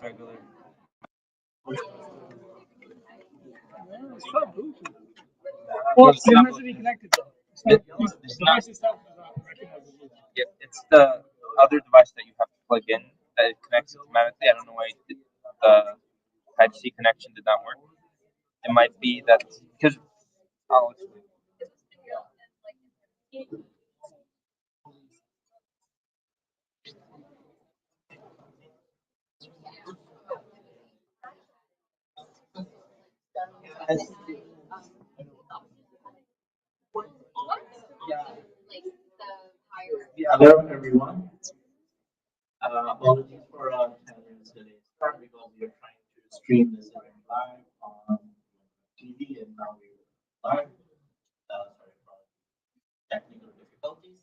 regular. It's not Bluetooth. Well, It's it not has to be Bluetooth. connected though. It's The not. device itself does not recognize the Bluetooth. Yeah, it's the other device that you have to plug in that it connects automatically. I don't know why the Type C connection did not work. It might be that because I'll explain. Hello, everyone. Apologies for 10 minutes delay start because we are trying to stream this event live on TV and now we're live. Sorry for technical difficulties.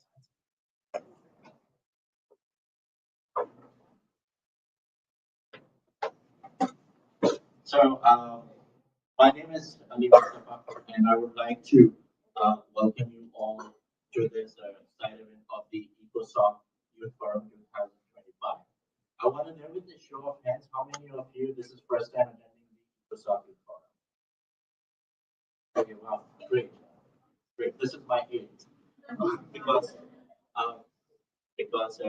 So, my name is Ali Mustafa, and I would like to welcome you all to this side event of the ECOSOC Youth Forum 2025. I want to know with a show of hands, how many of you this is first time attending the ECOSOC Youth Forum? Okay, wow, great, great. This is my eighth because um, because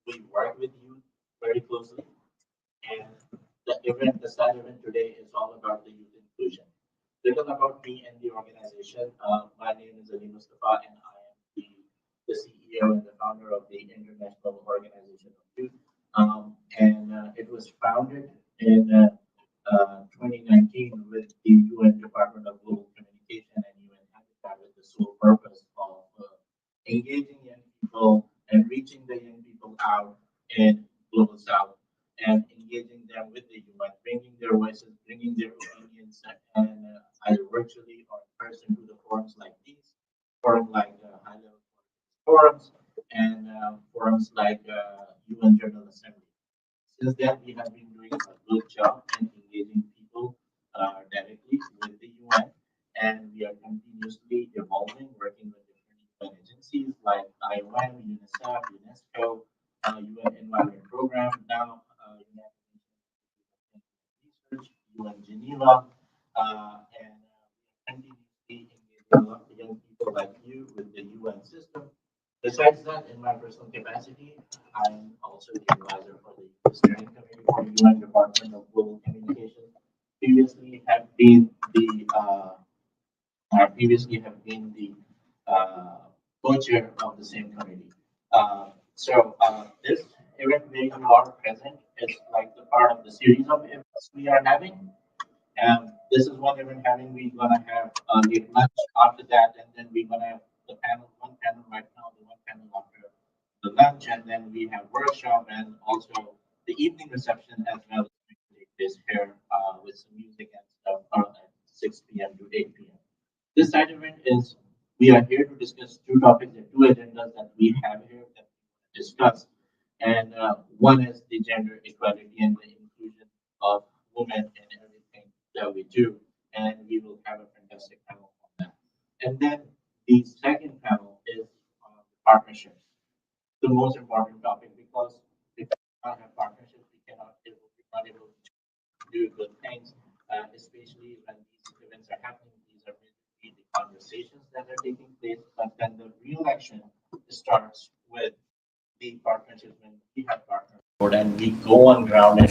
we work with you very closely, and the side event today is all about the youth inclusion. Little about me and the organization. My name is Ali Mustafa, and I am the CEO and the founder of the International Organization of Youth. And it was founded in 2019 with the UN Department of Global Communication and UN Habitat with the sole purpose of engaging young people and reaching the young people out in Global South and engaging them with the UN, bringing their voices, bringing their opinions, and either virtually or in person to the forums like these, forum like high-level forums, and forums like UN General Assembly. Since then, we have been doing a good job in engaging people directly with the UN, and we are continuously evolving, working with different UN agencies like IOM, UNICEF, UNESCO, UN Environment Program, now United Nations Research, UN Geneva, and continuously engaging a lot of young people like you with the UN system. Besides that, in my personal capacity, I'm also the advisor for the steering committee for UN Department of Global Communication. Previously have been the co-chair of the same committee. This event where you are present is like the part of the series of events we are having. This is one event having. We're gonna have late lunch after that, and then we're gonna have the panel, one panel right now, the one panel after the lunch, and then we have workshop and also the evening reception as well. This here with some music and stuff at 6 p.m. to 8 p.m. This side event is we are here to discuss two topics and two agendas that we have here that we discuss. And one is the gender equality and the inclusion of women in everything that we do. And we will have a fantastic panel on that. And then the second panel is partnerships, the most important topic because if we cannot have partnerships, we're not able to do good things, especially when these events are happening. These are basically the conversations that are taking place, but then the real action starts with the partnerships when we have partners and we go on ground and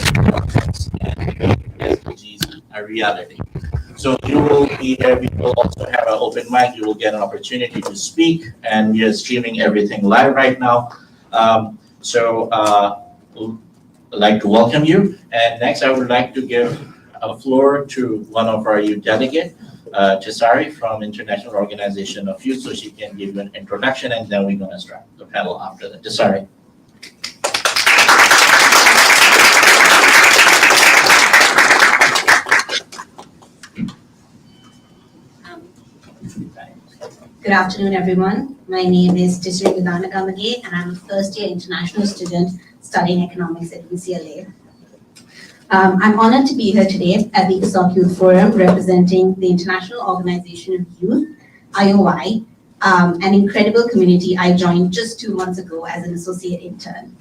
make SDGs a reality. So you will be there. We will also have an open mic. You will get an opportunity to speak, and we are streaming everything live right now. I'd like to welcome you. And next, I would like to give a floor to one of our youth delegate, Cesare from International Organization of Youth, so she can give you an introduction, and then we're going to start the panel after that. Cesare. Good afternoon, everyone. My name is Desiree Vidanakamage, and I'm a first-year international student studying economics at UCLA. I'm honored to be here today at the ECOSOC Youth Forum representing the International Organization of Youth, IOI, an incredible community I joined just 2 months ago as an associate intern.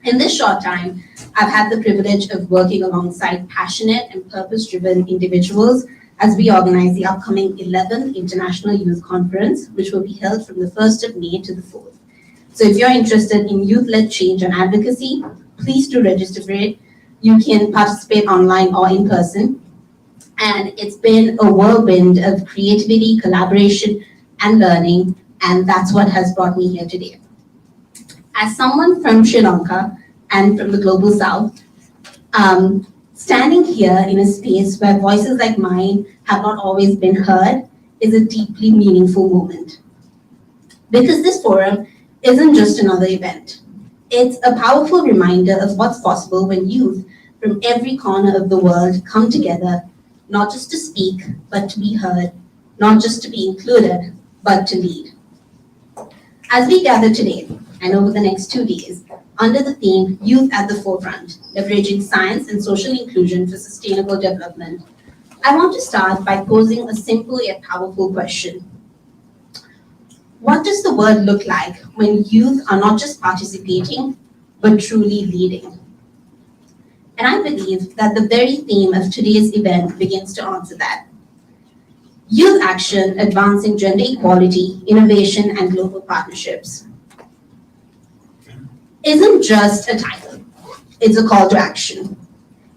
In this short time, I've had the privilege of working alongside passionate and purpose-driven individuals as we organize the upcoming 11th International Youth Conference, which will be held from the 1st of May to the 4th. So if you're interested in youth-led change and advocacy, please do register for it. You can participate online or in person. And it's been a whirlwind of creativity, collaboration, and learning, and that's what has brought me here today. As someone from Sri Lanka and from the global south, standing here in a space where voices like mine have not always been heard is a deeply meaningful moment. Because this forum isn't just another event. It's a powerful reminder of what's possible when youth from every corner of the world come together, not just to speak, but to be heard, not just to be included, but to lead. As we gather today, and over the next 2 days, under the theme Youth at the Forefront, Leveraging Science and Social Inclusion for Sustainable Development, I want to start by posing a simple yet powerful question. What does the world look like when youth are not just participating, but truly leading? And I believe that the very theme of today's event begins to answer that. Youth action advancing gender equality, innovation, and global partnerships isn't just a title, it's a call to action.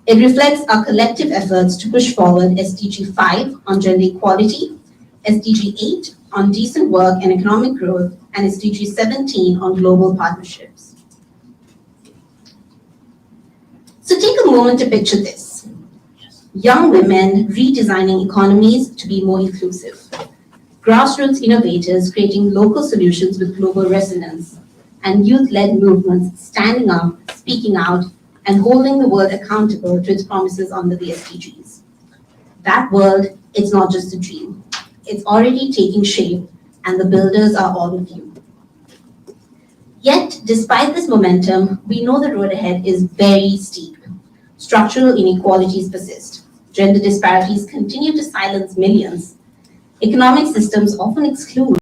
It reflects our collective efforts to push forward SDG 5 on gender equality, SDG 8 on decent work and economic growth, and SDG 17 on global partnerships. So take a moment to picture this. Young women redesigning economies to be more inclusive. Grassroots innovators creating local solutions with global resonance. And youth-led movements standing up, speaking out, and holding the world accountable to its promises under the SDGs. That world, it's not just a dream. It's already taking shape, and the builders are all of you. Yet, despite this momentum, we know the road ahead is very steep. Structural inequalities persist. Gender disparities continue to silence millions. Economic systems often exclude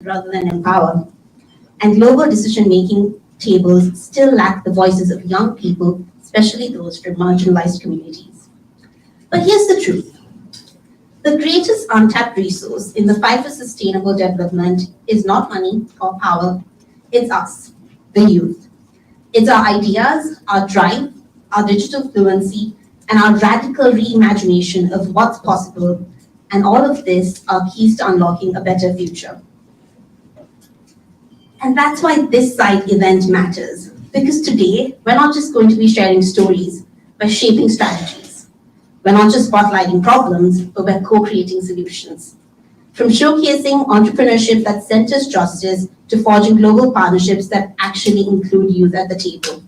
rather than empower. And global decision-making tables still lack the voices of young people, especially those from marginalized communities. But here's the truth. The greatest untapped resource in the fight for sustainable development is not money or power, it's us, the youth. It's our ideas, our drive, our digital fluency, and our radical reimagination of what's possible, and all of this are keys to unlocking a better future. And that's why this side event matters, because today, we're not just going to be sharing stories, we're shaping strategies. We're not just spotlighting problems, but we're co-creating solutions. From showcasing entrepreneurship that centers justice to forging global partnerships that actually include youth at the table,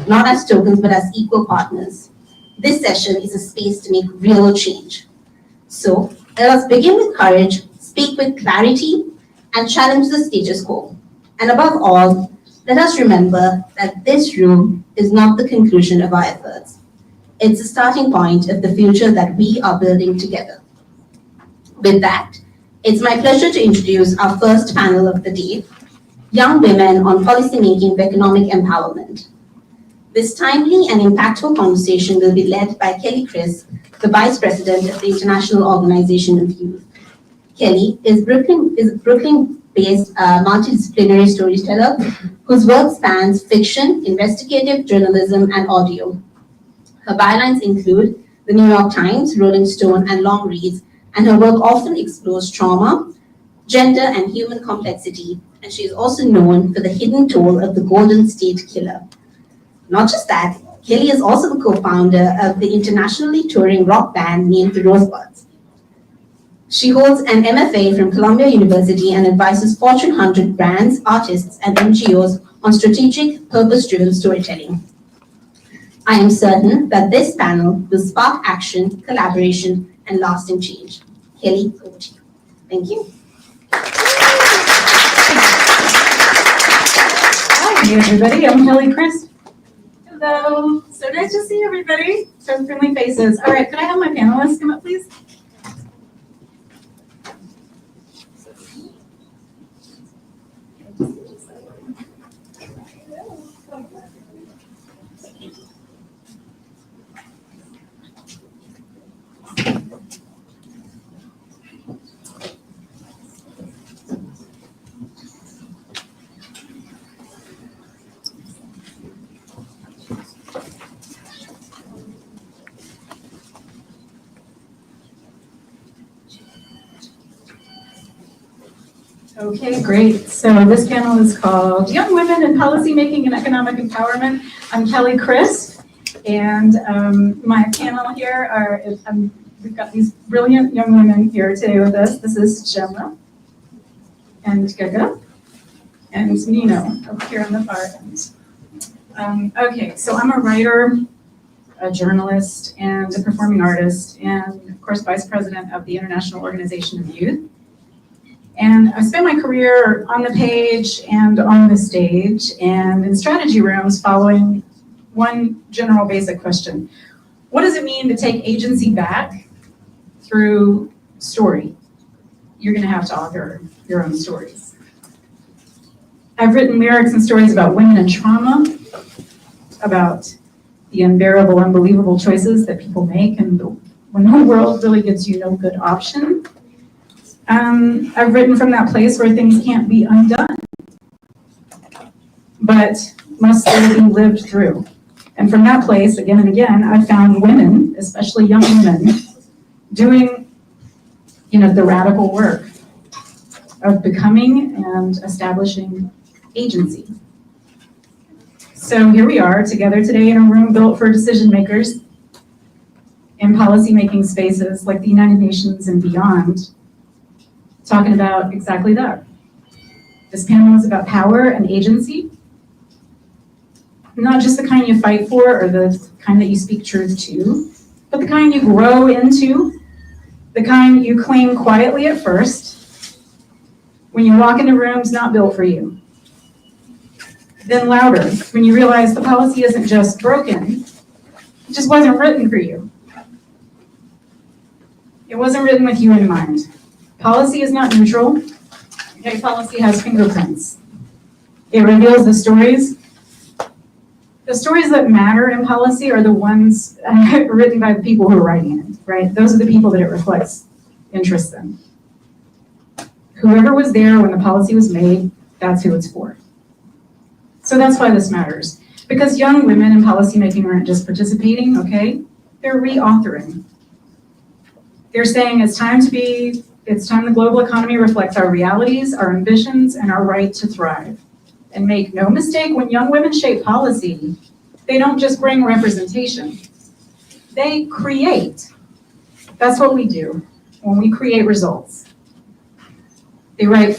not as tokens, but as equal partners. This session is a space to make real change. So let us begin with courage, speak with clarity, and challenge the status quo. And above all, let us remember that this room is not the conclusion of our efforts. It's the starting point of the future that we are building together. With that, it's my pleasure to introduce our first panel of the day, Young Women on Policymaking for Economic Empowerment. This timely and impactful conversation will be led by Kelly Chris, the Vice President of the International Organization of Youth. Kelly is a Brooklyn-based multidisciplinary storyteller whose work spans fiction, investigative journalism, and audio. Her bylines include the New York Times, Rolling Stone, and long reads, and her work often explores trauma, gender, and human complexity, and she is also known for the hidden toll of the Golden State Killer. Not just that, Kelly is also the co-founder of the internationally touring rock band named the Rosebuds. She holds an MFA from Columbia University and advises Fortune 100 brands, artists, and NGOs on strategic, purpose-driven storytelling. I am certain that this panel will spark action, collaboration, and lasting change. Kelly, over to you. Thank you. Hi, everybody. I'm Kelly Chris. Hello. So nice to see everybody. Some friendly faces. All right, could I have my panelists come up, please? Okay, great. So this panel is called Young Women in Policymaking and Economic Empowerment. I'm Kelly Crisp, and my panel here are, we've got these brilliant young women here today with us. This is Gemma and Gaga and Nino over here on the far end. Okay, so I'm a writer, a journalist, and a performing artist, and of course, vice president of the International Organization of Youth. And I spent my career on the page and on the stage and in strategy rooms following one general basic question. What does it mean to take agency back through story? You're gonna have to author your own stories. I've written lyrics and stories about women and trauma, about the unbearable, unbelievable choices that people make and when the world really gives you no good option. I've written from that place where things can't be undone, but must still be lived through. And from that place, again and again, I've found women, especially young women, doing, the radical work of becoming and establishing agency. So here we are together today in a room built for decision makers in policymaking spaces like the United Nations and beyond, talking about exactly that. This panel is about power and agency, not just the kind you fight for or the kind that you speak truth to, but the kind you grow into, the kind you claim quietly at first, when you walk into rooms not built for you. Then louder, when you realize the policy isn't just broken, it just wasn't written for you. It wasn't written with you in mind. Policy is not neutral. Okay, policy has fingerprints. It reveals the stories. The stories that matter in policy are the ones written by the people who are writing it, right? Those are the people that it reflects interest in. Whoever was there when the policy was made, that's who it's for. So that's why this matters. Because young women in policymaking aren't just participating, okay? They're reauthoring. They're saying it's time the global economy reflects our realities, our ambitions, and our right to thrive. And make no mistake, when young women shape policy, they don't just bring representation, they create. That's what we do when we create results. They write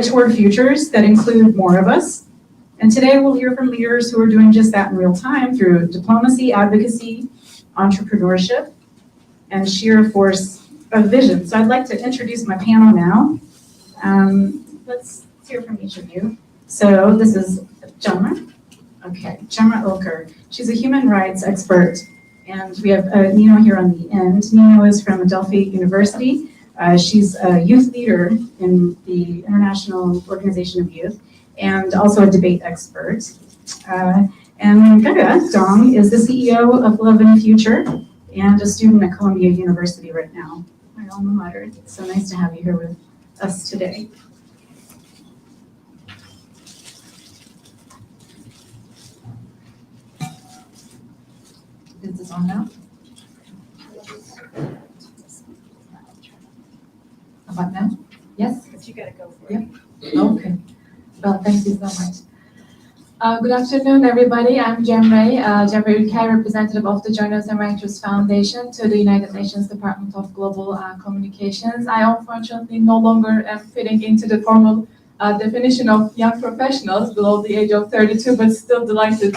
toward futures that include more of us. And today we'll hear from leaders who are doing just that in real time through diplomacy, advocacy, entrepreneurship, and sheer force of vision. So I'd like to introduce my panel now. Let's hear from each of you. So this is Gemma. Okay, Gemma Ilker. She's a human rights expert. And we have Nino here on the end. Nino is from Adelphi University. She's a youth leader in the International Organization of Youth and also a debate expert. And Gaga Dong is the CEO of Love and Future and a student at Columbia University right now. My alma mater. It's so nice to have you here with us today. Is this on now? How about now? Yes? But you gotta go for it. Okay. Well, thank you so much. Good afternoon, everybody. I'm Cemre Ülker, representative of the Journalists and Writers Foundation to the United Nations Department of Global Communications. I unfortunately no longer am fitting into the formal definition of young professionals below the age of 32, but still delighted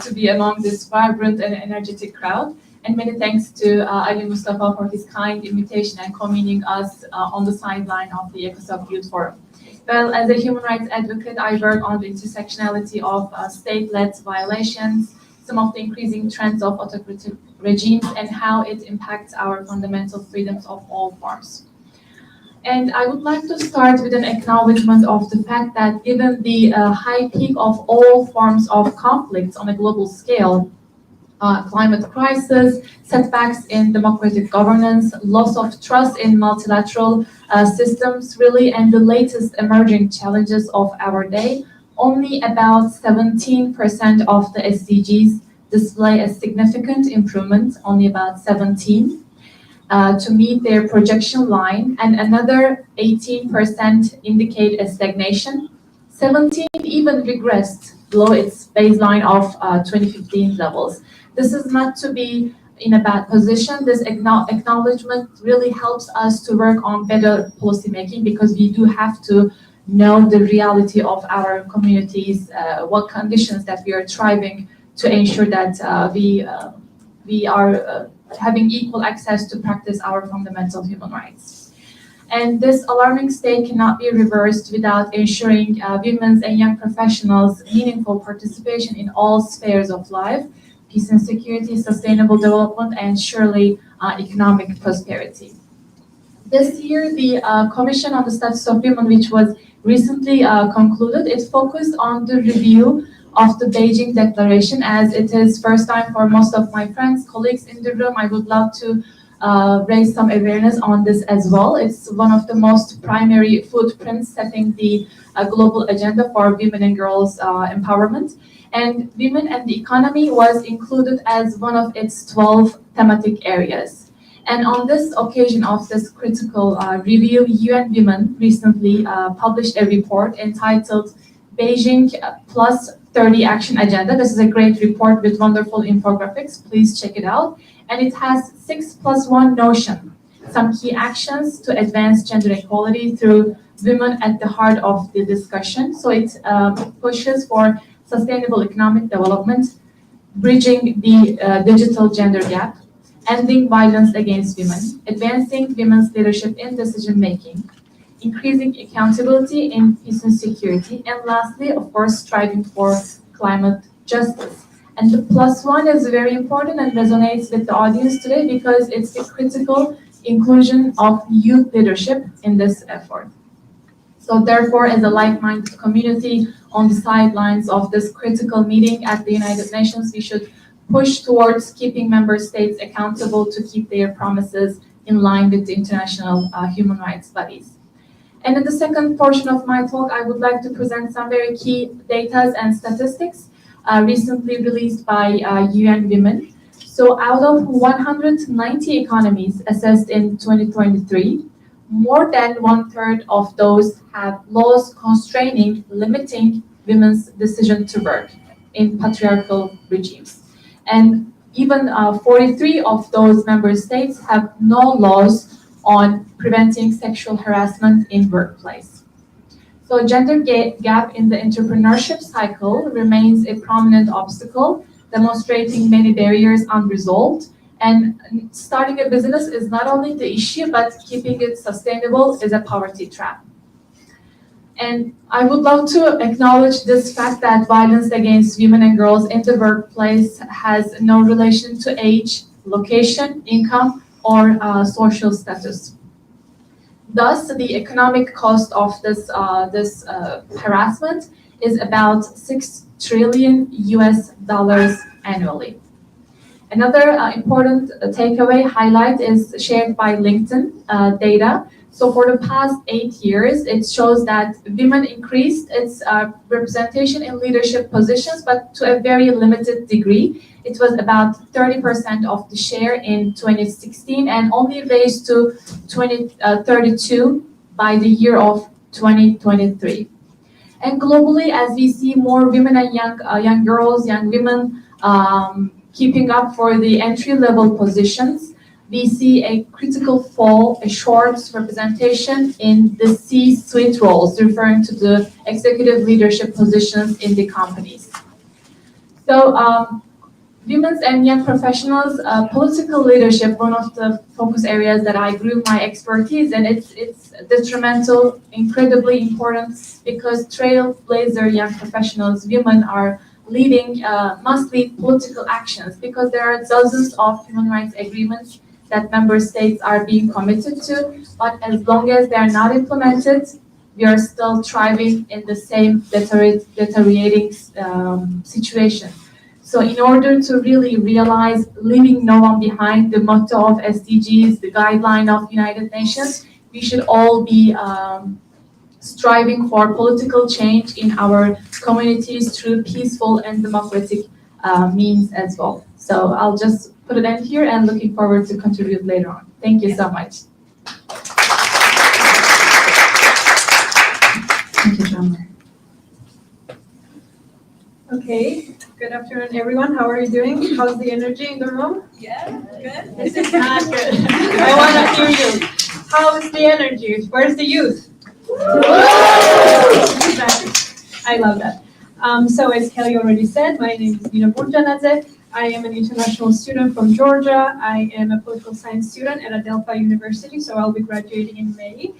to be among this vibrant and energetic crowd. And many thanks to Ali Mustafa for his kind invitation and convening us on the sideline of the ECOSOC Youth Forum. Well, as a human rights advocate, I work on the intersectionality of state-led violations, some of the increasing trends of autocratic regimes, and how it impacts our fundamental freedoms of all forms. And I would like to start with an acknowledgement of the fact that given the high peak of all forms of conflicts on a global scale, climate crisis, setbacks in democratic governance, loss of trust in multilateral systems, really, and the latest emerging challenges of our day, only about 17% of the SDGs display a significant improvement, only about 17. to meet their projection line, and another 18% indicate a stagnation. 17 even regressed below its baseline of 2015 levels. This is not to be in a bad position. This acknowledgement really helps us to work on better policy making, because we do have to know the reality of our communities, what conditions that we are thriving to ensure that we are having equal access to practice our fundamental human rights. And this alarming state cannot be reversed without ensuring women's and young professionals' meaningful participation in all spheres of life, peace and security, sustainable development, and surely economic prosperity. This year, the Commission on the Status of Women, which was recently concluded, it focused on the review of the Beijing Declaration. As it is first time for most of my friends, colleagues in the room, I would love to raise some awareness on this as well. It's one of the most primary footprints setting the global agenda for women and girls empowerment. And women and the economy was included as one of its 12 thematic areas. And on this occasion of this critical review, UN Women recently published a report entitled Beijing Plus 30 Action Agenda. This is a great report with wonderful infographics. Please check it out. And it has 6+1 notion, some key actions to advance gender equality through women at the heart of the discussion. So it pushes for sustainable economic development, bridging the digital gender gap, ending violence against women, advancing women's leadership in decision-making, increasing accountability in peace and security, and lastly, of course, striving for climate justice. And the +1 is very important and resonates with the audience today because it's the critical inclusion of youth leadership in this effort. So therefore, as a like-minded community on the sidelines of this critical meeting at the United Nations, we should push towards keeping member states accountable to keep their promises in line with the international human rights bodies. And in the second portion of my talk, I would like to present some very key data and statistics recently released by UN Women. So out of 190 economies assessed in 2023, more than 1/3 of those have laws constraining, limiting women's decision to work in patriarchal regimes. And even 43 of those member states have no laws on preventing sexual harassment in workplace. So gender gap in the entrepreneurship cycle remains a prominent obstacle, demonstrating many barriers unresolved. And starting a business is not only the issue, but keeping it sustainable is a poverty trap. And I would love to acknowledge this fact that violence against women and girls in the workplace has no relation to age, location, income, or social status. Thus, the economic cost of this harassment is about $6 trillion annually. Another important takeaway highlight is shared by LinkedIn data. So for the past 8 years, it shows that women increased its representation in leadership positions, but to a very limited degree. It was about 30% of the share in 2016 and only raised to 32 by the year of 2023. And globally, as we see more women and young girls, young women keeping up for the entry-level positions, we see a critical fall, a short representation in the C-suite roles, referring to the executive leadership positions in the companies. So women's and young professionals, political leadership, one of the focus areas that I grew my expertise in, it's detrimental, incredibly important, because trailblazer young professionals, women are leading, must lead political actions, because there are dozens of human rights agreements that member states are being committed to, but as long as they are not implemented, we are still thriving in the same deteriorating situation. So in order to really realize leaving no one behind, the motto of SDGs, the guideline of United Nations, we should all be striving for political change in our communities through peaceful and democratic means as well. So I'll just put it in here and looking forward to contribute later on. Thank you so much. Thank you, John. Okay, good afternoon, everyone. How are you doing? How's the energy in the room? Yeah, good. This is not good. I want to hear you. How's the energy? Where's the youth? I love that. So as Kelly already said, my name is Nina Burjanadze. I am an international student from Georgia. I am a political science student at Adelphi University, so I'll be graduating in May.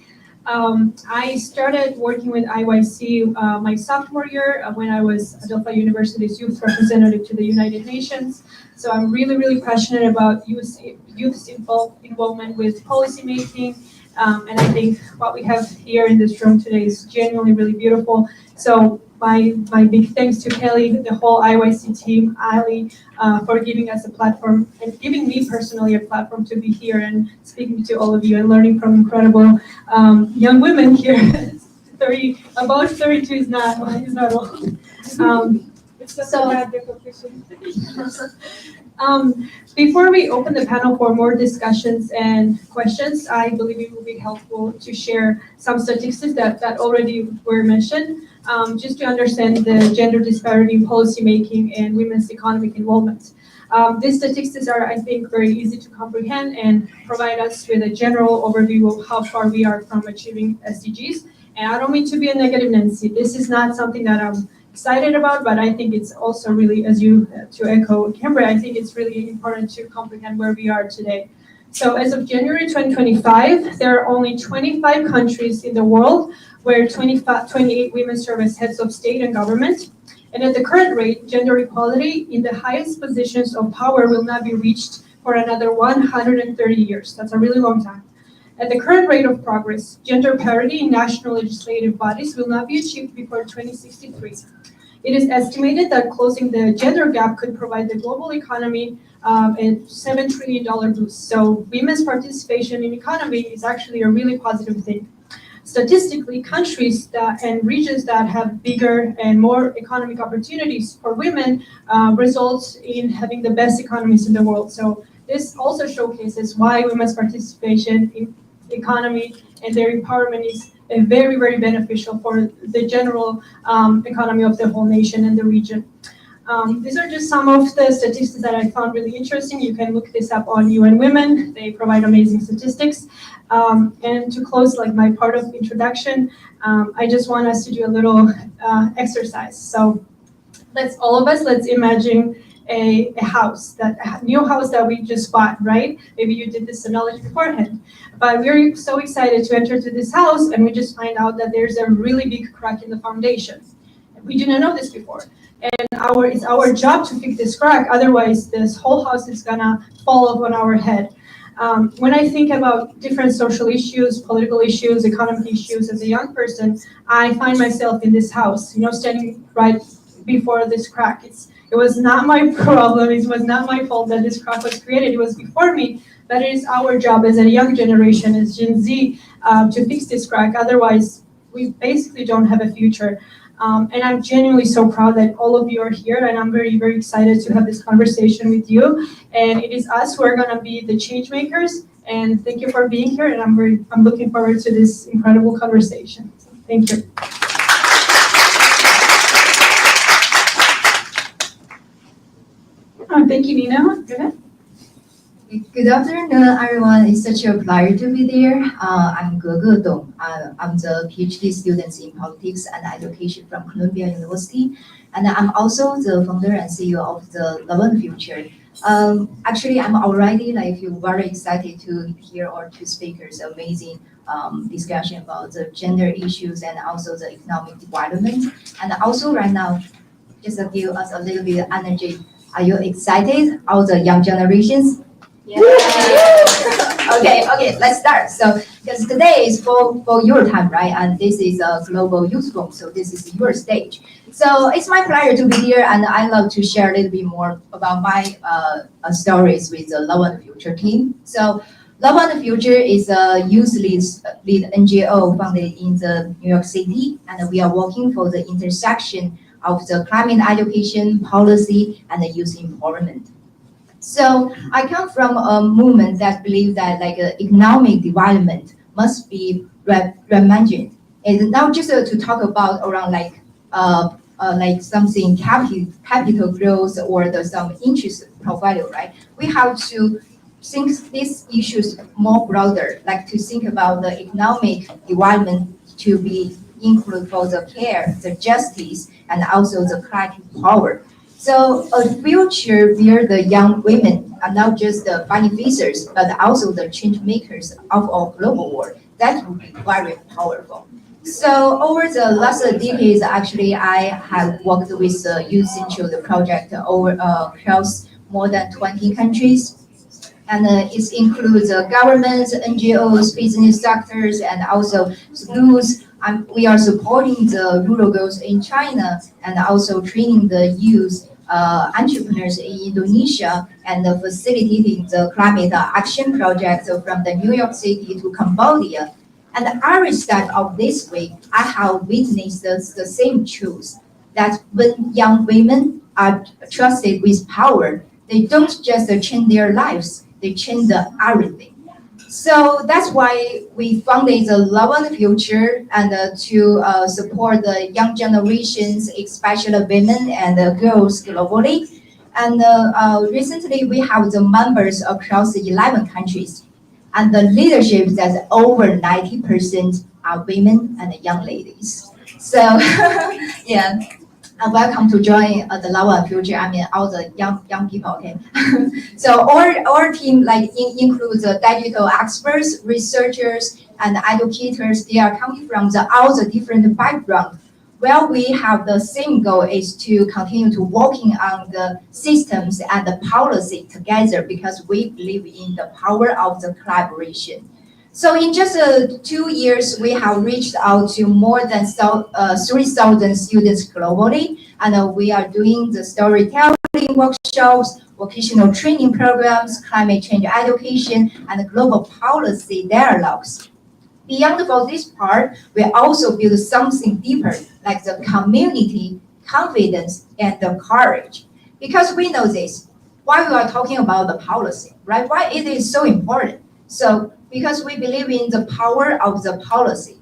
I started working with IYC my sophomore year when I was Adelphi University's youth representative to the United Nations. So I'm really, really passionate about youth's involvement with policymaking. And I think what we have here in this room today is genuinely really beautiful. So my big thanks to Kelly, the whole IYC team, Ali, for giving us a platform and giving me personally a platform to be here and speaking to all of you and learning from incredible young women here. About 32 is not old. It's just So- a bad competition. Before we open the panel for more discussions and questions, I believe it will be helpful to share some statistics that already were mentioned, just to understand the gender disparity in policymaking and women's economic involvement. These statistics are, I think, very easy to comprehend and provide us with a general overview of how far we are from achieving SDGs. And I don't mean to be a negative Nancy. This is not something that I'm excited about, but I think it's also really, as you, to echo Cambria, I think it's really important to comprehend where we are today. So as of January 2025, there are only 25 countries in the world where 28 women serve as heads of state and government. And at the current rate, gender equality in the highest positions of power will not be reached for another 130 years. That's a really long time. At the current rate of progress, gender parity in national legislative bodies will not be achieved before 2063. It is estimated that closing the gender gap could provide the global economy a $7 trillion boost. So women's participation in economy is actually a really positive thing. Statistically, countries and regions that have bigger and more economic opportunities for women results in having the best economies in the world. So this also showcases why women's participation in economy and their empowerment is very, very beneficial for the general economy of the whole nation and the region. These are just some of the statistics that I found really interesting. You can look this up on UN Women. They provide amazing statistics. And to close like my part of introduction, I just want us to do a little exercise. So let's imagine a new house that we just bought, right? Maybe you did this knowledge beforehand. But we're so excited to enter to this house and we just find out that there's a really big crack in the foundation. We didn't know this before. And it's our job to fix this crack, otherwise this whole house is gonna fall off on our head. When I think about different social issues, political issues, economic issues as a young person, I find myself in this house, standing right before this crack. It was not my problem, it was not my fault that this crack was created, it was before me, but it is our job as a young generation, as Gen Z, to fix this crack, otherwise we basically don't have a future. And I'm genuinely so proud that all of you are here, and I'm very, very excited to have this conversation with you. And it is us who are gonna be the change makers, and thank you for being here, and I'm looking forward to this incredible conversation. So, thank you. Thank you, Nina. Go ahead. Good afternoon, everyone. It's such a pleasure to be there. I'm Ge Dong. I'm the PhD student in politics and education from Columbia University, and I'm also the founder and CEO of the Love and Future. Actually, I'm already feel very excited to hear our two speakers' amazing discussion about the gender issues and also the economic development. And also right now, just to give us a little bit of energy. Are you excited? All the young generations? Yeah. Okay, let's start. So, because today is for your time, right? And this is a global youth forum, so this is your stage. So it's my pleasure to be here, and I love to share a little bit more about my stories with the Love and Future team. So, Love and Future is a youth lead NGO founded in the New York City, and we are working for the intersection of the climate education, policy, and the youth empowerment. So I come from a movement that believes that like economic development must be reimagined. And not just to talk about around like something capital growth or some interest profile, right? We have to think these issues more broader, like to think about the economic development to be include for the care, the justice, and also the collective power. So a future where the young women are not just the beneficiaries, but also the change makers of our global world. That would be very powerful. So over the last decades, actually, I have worked with the Youth Central project across more than 20 countries. And it includes governments, NGOs, business sectors, and also schools. We are supporting the rural girls in China and also training the youth entrepreneurs in Indonesia and facilitating the climate action project from the New York City to Cambodia. And every step of this way, I have witnessed the same truth that when young women are trusted with power, they don't just change their lives, they change everything. So that's why we founded the Love on the Future and to support the young generations, especially women and girls globally. And recently we have the members across the 11 countries. And the leadership that's over 90% are women and young ladies. So yeah, welcome to join the Lava Future. I mean, all the young people. Okay. So our team includes digital experts, researchers, and educators. They are coming from all the different backgrounds. Well, we have the same goal is to continue to working on the systems and the policy together because we believe in the power of the collaboration. So in just 2 years, we have reached out to more than 3,000 students globally, and we are doing the storytelling workshops, vocational training programs, climate change education, and global policy dialogues. Beyond for this part, we also build something deeper, like the community, confidence, and the courage. Because we know this, why we are talking about the policy, right? Why it is so important. So because we believe in the power of the policy.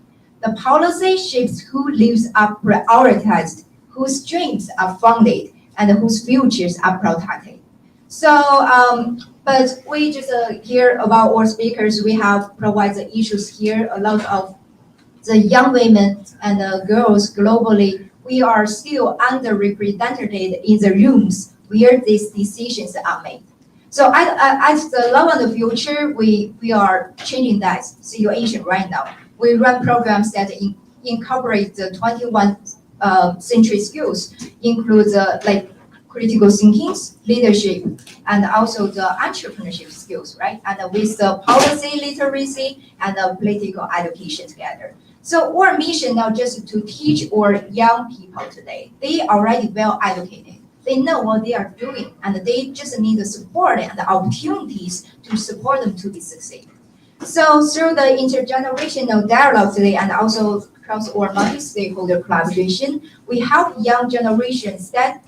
The policy shapes who lives are prioritized, whose dreams are funded, and whose futures are protected. So, but we just hear about our speakers. We have provided the issues here. A lot of the young women and girls globally, we are still underrepresented in the rooms where these decisions are made. So at the Love on the Future, we are changing that situation right now. We run programs that incorporate the 21st century skills, includes like critical thinking, leadership, and also the entrepreneurship skills, right? And with the policy literacy and the political education together. So our mission now just to teach our young people today. They are already well educated. They know what they are doing, and they just need the support and the opportunities to support them to be succeed. So through the intergenerational dialogue today and also across our multi-stakeholder collaboration, we help young generations step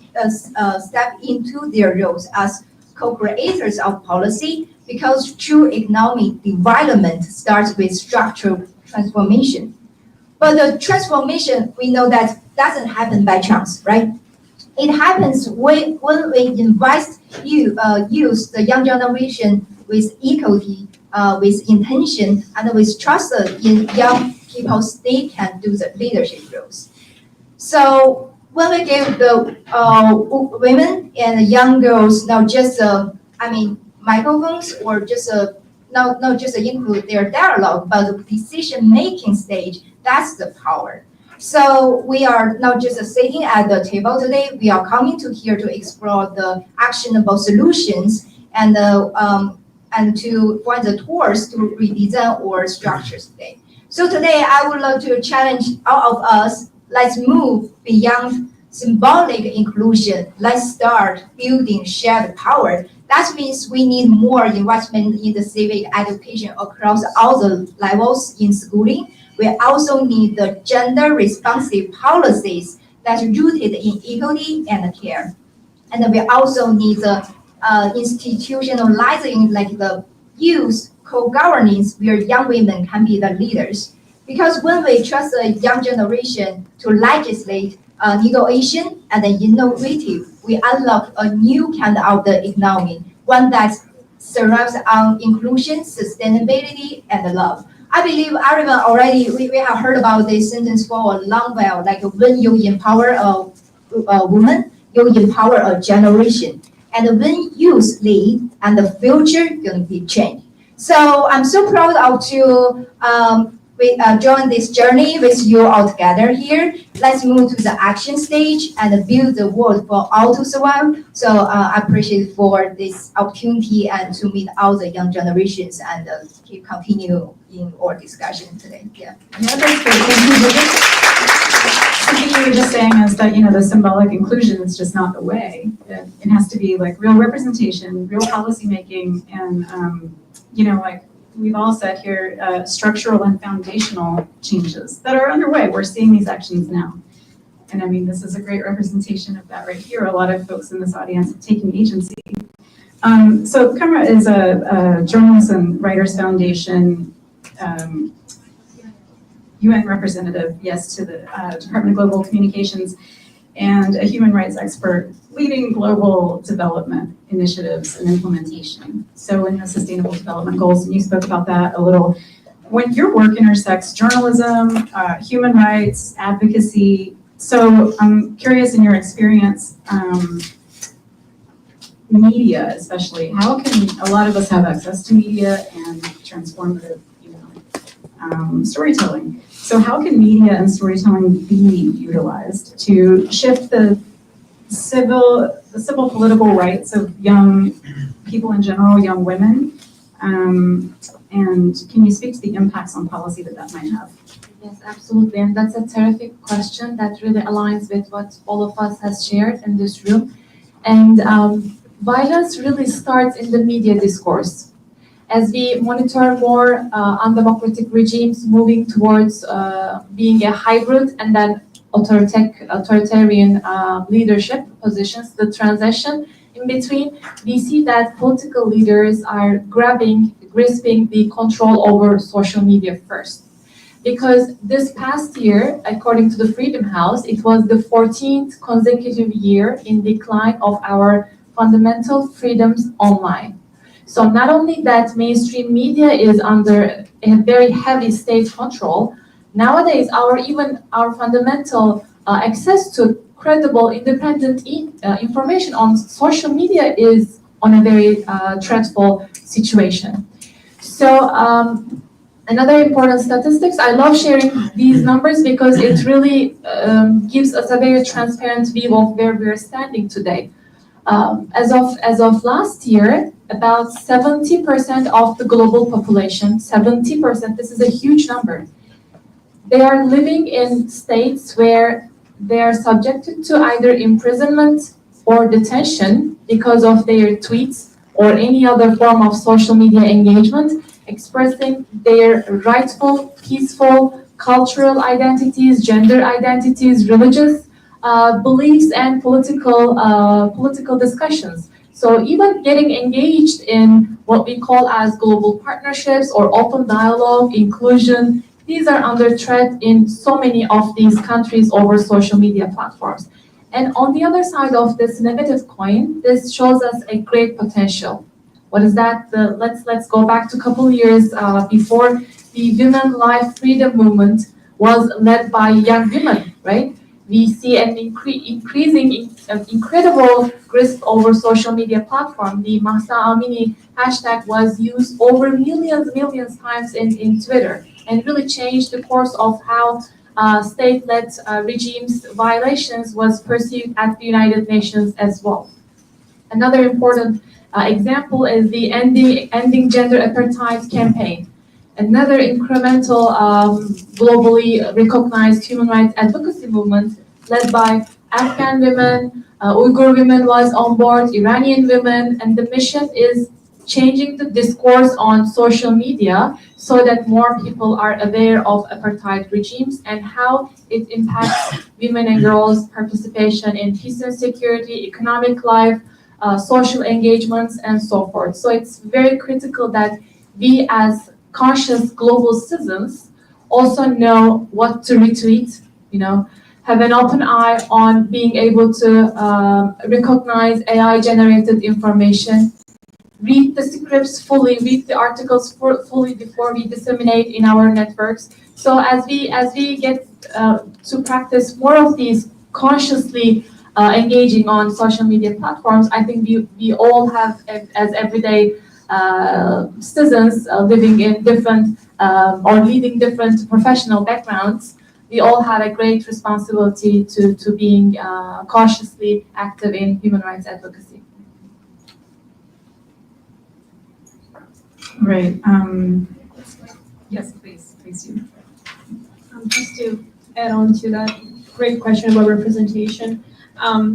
into their roles as co-creators of policy because true economic development starts with structural transformation. But the transformation, we know that doesn't happen by chance, right? It happens when we invest use the young generation with equity, with intention, and with trust in young people, they can do the leadership roles. So when we give the women and young girls not just microphones or just not just include their dialogue, but the decision making stage, that's the power. So we are not just sitting at the table today, we are coming to here to explore the actionable solutions and to find the tools to redesign our structures today. So today I would like to challenge all of us, let's move beyond symbolic inclusion. Let's start building shared power. That means we need more investment in the civic education across all the levels in schooling. We also need the gender responsive policies that's rooted in equity and care. And we also need the institutionalizing like the youth co-governance where young women can be the leaders. Because when we trust the young generation to legislate negotiation and innovative, we unlock a new kind of the economy, one that survives on inclusion, sustainability, and love. I believe everyone already, we have heard about this sentence for a long while, like when you empower a woman, you empower a generation. And when youth lead, and the future gonna be changed. So I'm so proud of to join this journey with you all together here. Let's move to the action stage and build the world for all to survive. So I appreciate for this opportunity and to meet all the young generations and keep continue in our discussion today. Yeah. Yeah, that's great. Thank you, Bridget. Something you were just saying is that, the symbolic inclusion is just not the way. It has to be like real representation, real policy making, and, like we've all said here, structural and foundational changes that are underway. We're seeing these actions now. And I mean, this is a great representation of that right here. A lot of folks in this audience have taken agency. So Kamra is a Journalists and Writers Foundation UN representative, yes, to the Department of Global Communications, and a human rights expert leading global development initiatives and implementation. So in the Sustainable Development Goals, and you spoke about that a little, when your work intersects journalism, human rights, advocacy, so I'm curious in your experience, media especially, how can a lot of us have access to media and transformative storytelling? So how can media and storytelling be utilized to shift the civil political rights of young people in general, young women? And can you speak to the impacts on policy that might have? Yes, absolutely. And that's a terrific question that really aligns with what all of us has shared in this room. And violence really starts in the media discourse. As we monitor more undemocratic regimes moving towards being a hybrid and then authoritarian leadership positions, the transition in between, we see that political leaders are grasping the control over social media first. Because this past year, according to the Freedom House, it was the 14th consecutive year in decline of our fundamental freedoms online. So not only that mainstream media is under a very heavy state control, nowadays our fundamental access to credible, independent information on social media is on a very dreadful situation. So another important statistics, I love sharing these numbers because it really gives us a very transparent view of where we're standing today. As of last year, about 70% of the global population, 70%, this is a huge number, they are living in states where they are subjected to either imprisonment or detention because of their tweets or any other form of social media engagement, expressing their rightful, peaceful, cultural identities, gender identities, religious beliefs, and political discussions. So even getting engaged in what we call as global partnerships or open dialogue, inclusion, these are under threat in so many of these countries over social media platforms. And on the other side of this negative coin, this shows us a great potential. What is that? Let's go back to a couple years before the Women Life Freedom Movement was led by young women, right? We see an incredible grasp over social media platform. The Mahsa Amini hashtag was used over millions times in Twitter and really changed the course of how state-led regimes violations was perceived at the United Nations as well. Another important example is the Ending Gender Apartheid campaign. Another incremental, globally recognized human rights advocacy movement led by Afghan women, Uyghur women was on board, Iranian women, and the mission is changing the discourse on social media so that more people are aware of apartheid regimes and how it impacts women and girls' participation in peace and security, economic life, social engagements, and so forth. So it's very critical that we as conscious global citizens also know what to retweet, have an open eye on being able to recognize AI-generated information, read the scripts fully, read the articles fully before we disseminate in our networks. So as we get to practice more of these consciously engaging on social media platforms, I think we all have, as everyday citizens living in different or leading different professional backgrounds, we all have a great responsibility to being cautiously active in human rights advocacy. Right. Yes, please do. Just to add on to that great question about representation,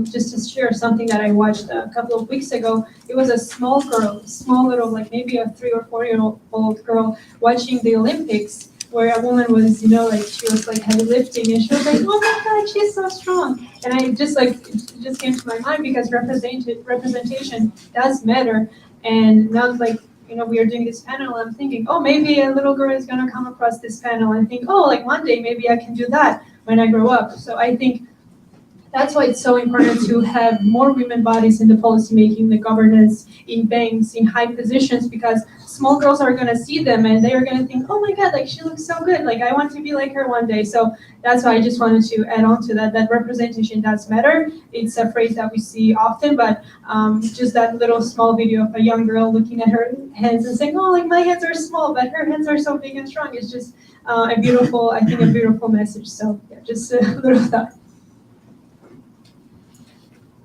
just to share something that I watched a couple of weeks ago. It was a small little, like maybe a 3 or 4-year-old girl watching the Olympics, where a woman was, like she was like heavy lifting, and she was like, oh my God, she's so strong. And I just it just came to my mind because representation does matter. And now we are doing this panel, I'm thinking, oh, maybe a little girl is going to come across this panel and think, oh, like one day maybe I can do that when I grow up. So I think that's why it's so important to have more women bodies in the policymaking, the governance, in banks, in high positions, because small girls are going to see them and they are going to think, oh my God, like she looks so good, like I want to be like her one day. So that's why I just wanted to add on to that representation does matter. It's a phrase that we see often, but just that little small video of a young girl looking at her hands and saying, oh, like my hands are small, but her hands are so big and strong. It's just a beautiful message. So yeah, just a little thought.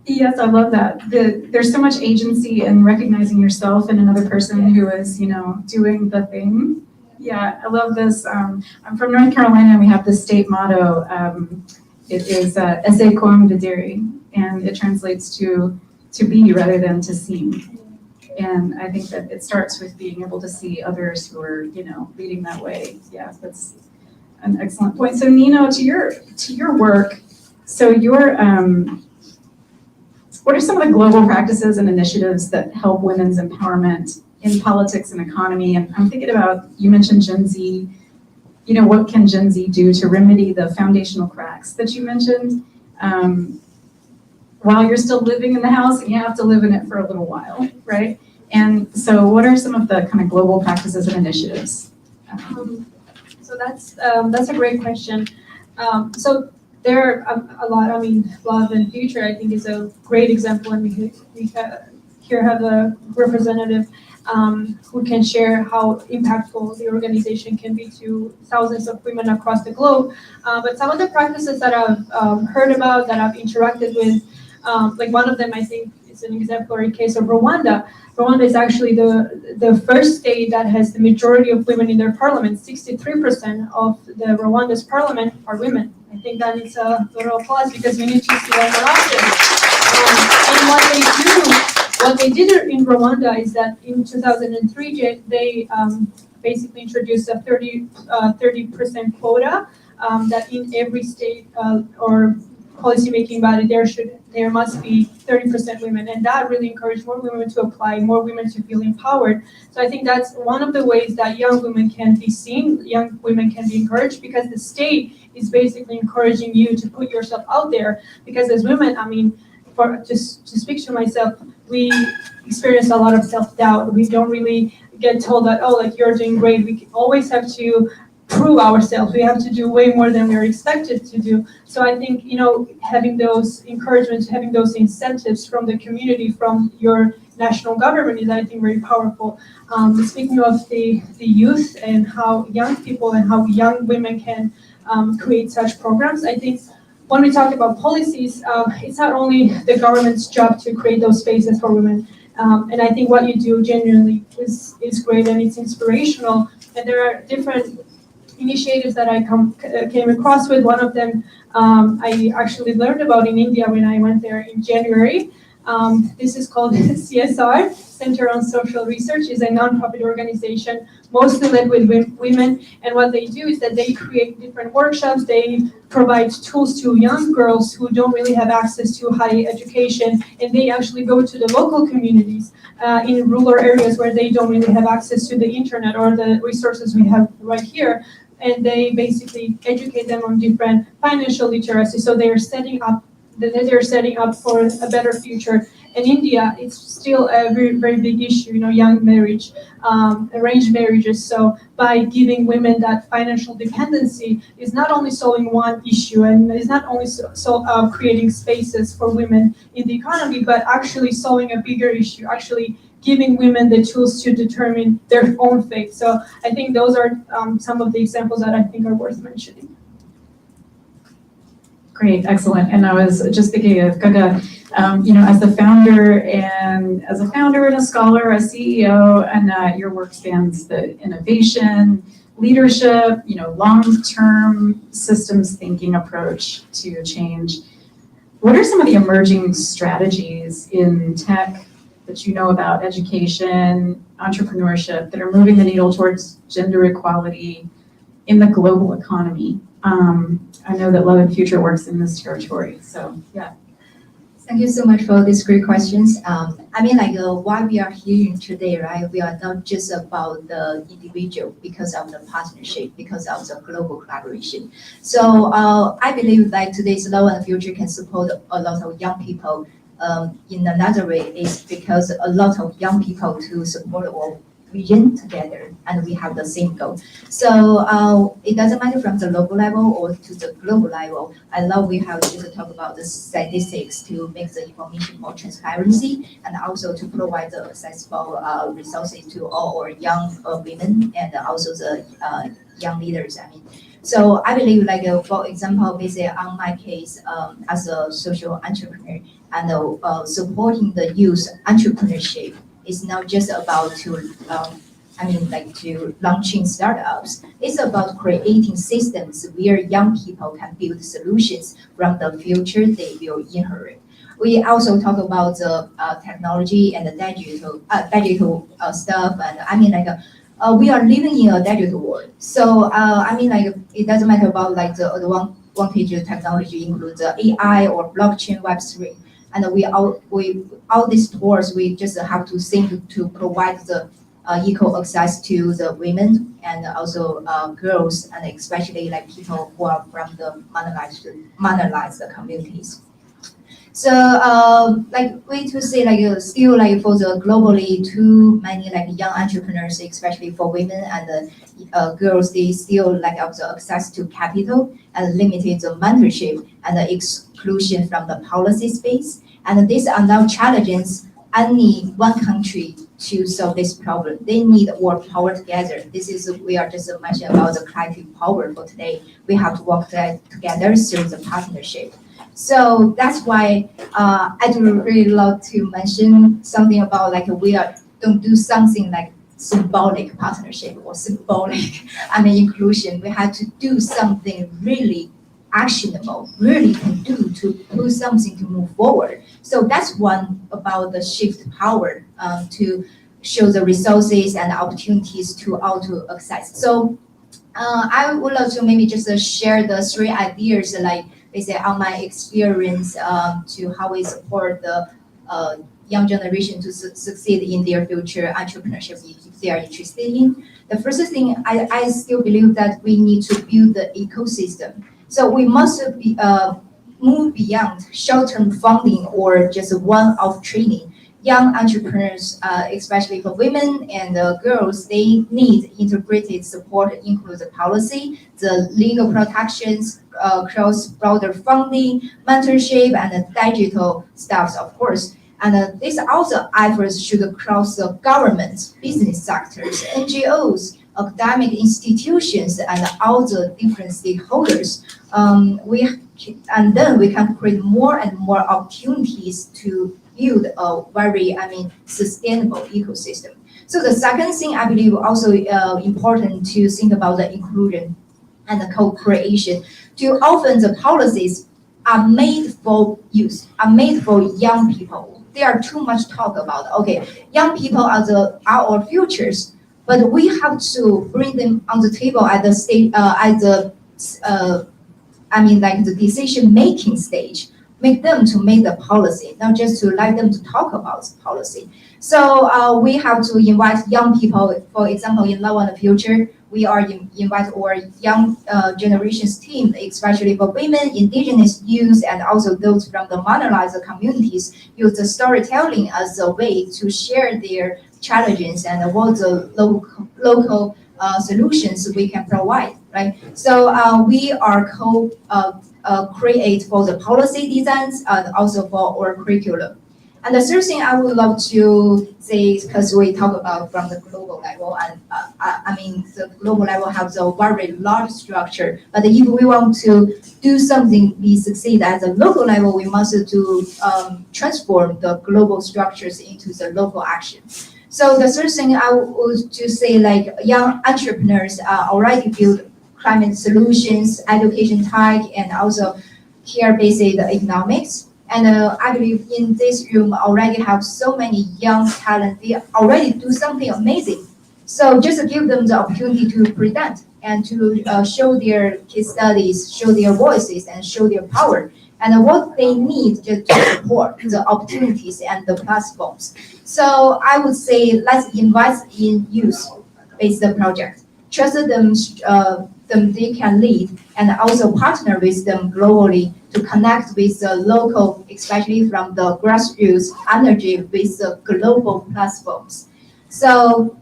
Yes, I love that. There's so much agency in recognizing yourself and another person who is, doing the thing. Yeah, I love this. I'm from North Carolina, and we have this state motto. It is "Esse quam videre," and it translates to be rather than to seem. And I think that it starts with being able to see others who are, leading that way. Yeah, that's an excellent point. So Nino, to your work, so you're what are some of the global practices and initiatives that help women's empowerment in politics and economy? And I'm thinking about, you mentioned Gen Z, what can Gen Z do to remedy the foundational cracks that you mentioned while you're still living in the house and you have to live in it for a little while, right? And so what are some of the kind of global practices and initiatives? So that's a great question. So there are a lot. I mean, Love and Future, I think, is a great example, and we here have a representative who can share how impactful the organization can be to thousands of women across the globe. But some of the practices that I've heard about, that I've interacted with, like one of them, I think, is an exemplary case of Rwanda. Rwanda is actually the first state that has the majority of women in their parliament. 63% of the Rwanda's parliament are women. I think that is a little applause, because we need to see that more often. And what they did in Rwanda is that in 2003, they basically introduced a 30% quota, that in every state or policymaking body there must be 30% women, and that really encouraged more women to apply, more women to feel empowered. So I think that's one of the ways that young women can be seen, young women can be encouraged, because the state is basically encouraging you to put yourself out there. Because as women, I mean, to speak to myself, we experience a lot of self-doubt. We don't really get told that, oh, like you're doing great. We always have to prove ourselves. We have to do way more than we're expected to do. So I think, having those encouragements, having those incentives from the community, from your national government is, I think, very powerful. Speaking of the youth and how young people and how young women can create such programs, I think when we talk about policies, it's not only the government's job to create those spaces for women. And I think what you do genuinely is great, and it's inspirational. And there are different initiatives that I came across with. One of them I actually learned about in India when I went there in January. This is called CSR, Center on Social Research, is a nonprofit organization mostly led with women. And what they do is that they create different workshops. They provide tools to young girls who don't really have access to higher education. And they actually go to the local communities in rural areas where they don't really have access to the internet or the resources we have right here. And they basically educate them on different financial literacy. So they're setting up for a better future. In India, it's still a very, very big issue, young marriage, arranged marriages. So by giving women that financial dependency is not only solving one issue and is not only creating spaces for women in the economy, but actually solving a bigger issue, actually giving women the tools to determine their own fate. So I think those are some of the examples that I think are worth mentioning. Great, excellent. And I was just thinking of Gaga, as a founder and a scholar, a CEO, and your work spans the innovation, leadership, long-term systems thinking approach to change. What are some of the emerging strategies in tech that you know about, education, entrepreneurship, that are moving the needle towards gender equality in the global economy? I know that Love and Future works in this territory, so yeah. Thank you so much for these great questions. Why we are here today, right? We are not just about the individual because of the partnership, because of the global collaboration. So I believe that today's Love and Future can support a lot of young people. In another way, is because a lot of young people to support our vision together, and we have the same goal. So it doesn't matter from the local level or to the global level. I love we have just talk about the statistics to make the information more transparency and also to provide the accessible resources to all our young women and also the young leaders. So I believe, for example, basically on my case as a social entrepreneur and supporting the youth entrepreneurship is not just about to launching startups. It's about creating systems where young people can build solutions from the future they will inherit. We also talk about the technology and the digital stuff, and we are living in a digital world. So it doesn't matter about the advantage technology includes AI or blockchain, Web3. And all these tools, we just have to think to provide the equal access to the women and also girls, and especially people who are from the marginalized communities. So way to say still for the globally too many young entrepreneurs, especially for women and girls, they still lack of the access to capital and limited the mentorship and the exclusion from the policy space. And these are now challenges any one country to solve this problem. They need work power together. We are just mentioning about the collective power for today. We have to work together through the partnership. So that's why I do really love to mention something about don't do something like symbolic partnership or symbolic inclusion. We have to do something really actionable, really can do to do something to move forward. So that's one about the shift power to show the resources and opportunities to all to access. So I would love to maybe just share the 3 ideas basically on my experience to how we support the young generation to succeed in their future entrepreneurship if they are interested in. The first thing, I still believe that we need to build the ecosystem. So we must move beyond short-term funding or just one-off training. Young entrepreneurs, especially for women and girls, they need integrated support, includes the policy, the legal protections, cross-border funding, mentorship, and the digital stuff, of course. And these also efforts should cross the government, business sectors, NGOs, academic institutions, and all the different stakeholders. And then we can create more and more opportunities to build a very, sustainable ecosystem. So the second thing I believe also important to think about the inclusion and the co-creation. Too often the policies are made for youth, are made for young people, there are too much talk about, okay, young people are our futures, but we have to bring them on the table at the state, like the decision-making stage, make them to make the policy, not just to let them to talk about policy. So we have to invite young people. For example, in Love on the Future, we are invite our young generations team, especially for women, indigenous youth, and also those from the marginalized communities, use the storytelling as a way to share their challenges and what the local solutions we can provide, right? So we are create for the policy designs and also for our curriculum. And the third thing I would love to say, because we talk about from the global level, and the global level has a very large structure. But if we want to do something, we succeed at the local level, we must do transform the global structures into the local action. So the third thing I would just say, like young entrepreneurs already build climate solutions, education tech, and also care-based economics. And I believe in this room already have so many young talent. They already do something amazing. So just give them the opportunity to present and to show their case studies, show their voices, and show their power. And what they need to support the opportunities and the platforms. So I would say let's invest in youth-based project. Trust them they can lead, and also partner with them globally to connect with the local, especially from the grassroots energy with the global platforms. So,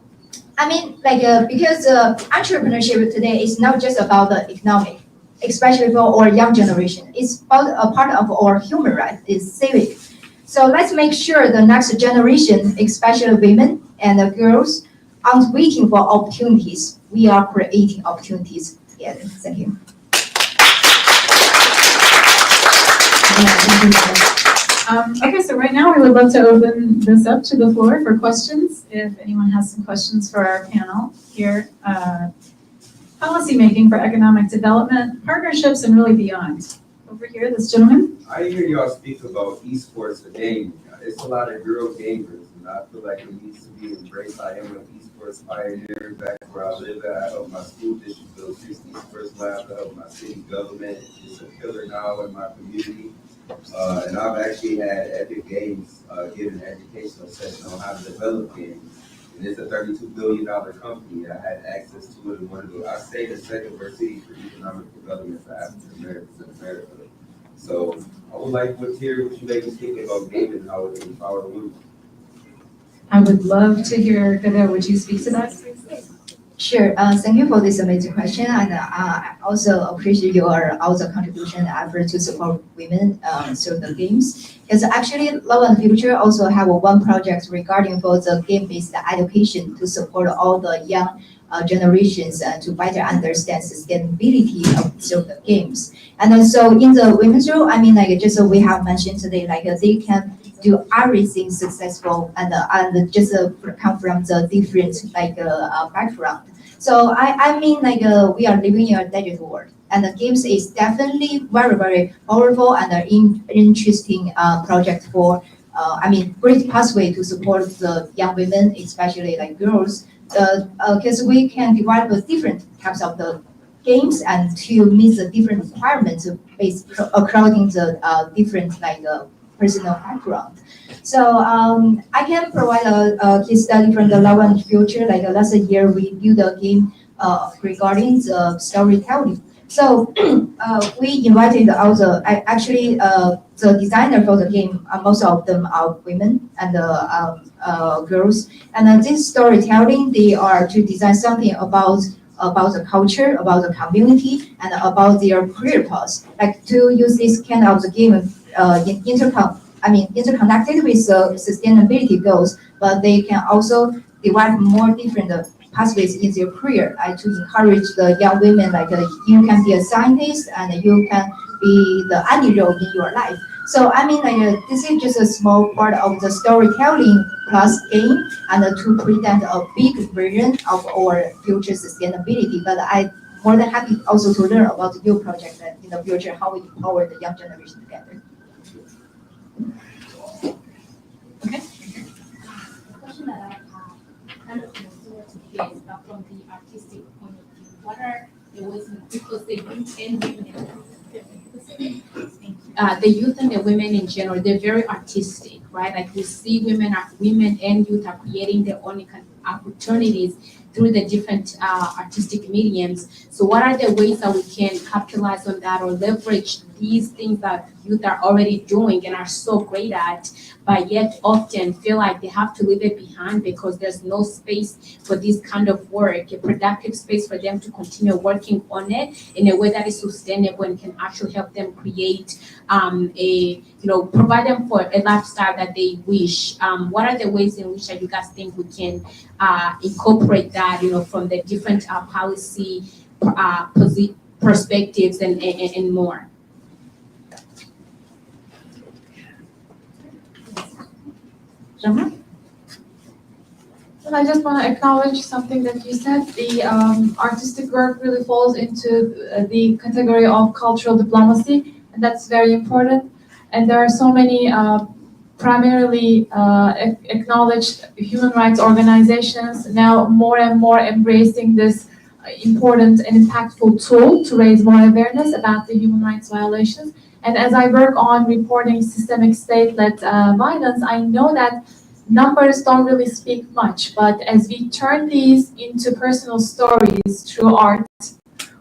because entrepreneurship today is not just about the economic, especially for our young generation. It's about a part of our human rights, it's civic. So let's make sure the next generation, especially women and the girls, aren't waiting for opportunities. We are creating opportunities together. Thank you. Okay, so right now we would love to open this up to the floor for questions. If anyone has some questions for our panel here, policymaking for economic development, partnerships, and really beyond. Over here, this gentleman. I hear y'all speak about esports for gaming. It's a lot of girl gamers, and I feel like it needs to be embraced. I am an esports pioneer back where I live at. I help my school district build 6 esports labs. I help my city government. It's a pillar now in my community. And I've actually had Epic Games give an educational session on how to develop games. And it's a $32 billion company. I had access to it in one of the, I say the second worst city for economic development for African Americans in America. So I would like to hear what you ladies think about gaming and how it can empower women. I would love to hear, Gada, would you speak to that? Sure. Thank you for this amazing question, and I also appreciate your also contribution and effort to support women through the games. Because actually, Love and Future also have one project regarding for the game-based education to support all the young generations to better understand sustainability of the games. And also in the women's role, just we have mentioned today, they can do everything successful and just come from the different background. So we are living in a digital world, and the games is definitely very, very powerful and an interesting project for great pathway to support the young women, especially girls, because we can develop different types of the games and to meet the different requirements based according to different personal background. So I can provide a case study from the Love and Future. Last year, we built a game regarding the storytelling. So we invited also, the designer for the game, most of them are women and girls. And this storytelling, they are to design something about the culture, about the community, and about their career paths. To use this kind of the game interconnected with the sustainability goals, but they can also develop more different pathways in their career to encourage the young women, you can be a scientist and you can be the any role in your life. So this is just a small part of the storytelling plus game and to present a big version of our future sustainability. But I'm more than happy also to learn about your project in the future, how we empower the young generation together. Question that I have, kind of similar to his, but from the artistic point of view, what are the ways in because the youth and women, the youth and the women in general, they're very artistic, right? Like we see women and youth are creating their own opportunities through the different artistic mediums. So what are the ways that we can capitalize on that or leverage these things that youth are already doing and are so great at, but yet often feel like they have to leave it behind because there's no space for this kind of work, a productive space for them to continue working on it in a way that is sustainable and can actually help them create provide them for a lifestyle that they wish. What are the ways in which you guys think we can incorporate that, from the different policy perspectives and more? Well, I just want to acknowledge something that you said. The artistic work really falls into the category of cultural diplomacy, and that's very important. And there are so many primarily acknowledged human rights organizations now more and more embracing this important and impactful tool to raise more awareness about the human rights violations. And as I work on reporting systemic state-led violence, I know that numbers don't really speak much, but as we turn these into personal stories through art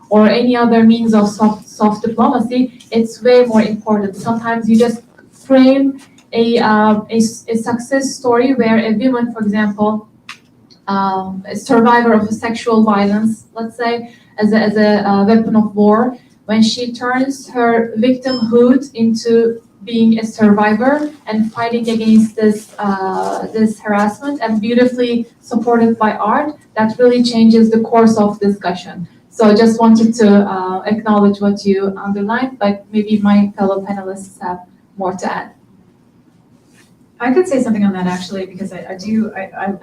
or any other means of soft diplomacy, it's way more important. Sometimes you just frame a success story where a woman, for example, a survivor of a sexual violence, let's say, as a weapon of war, when she turns her victimhood into being a survivor and fighting against this harassment and beautifully supported by art, that really changes the course of discussion. So I just wanted to acknowledge what you underlined, but maybe my fellow panelists have more to add. I could say something on that actually, because I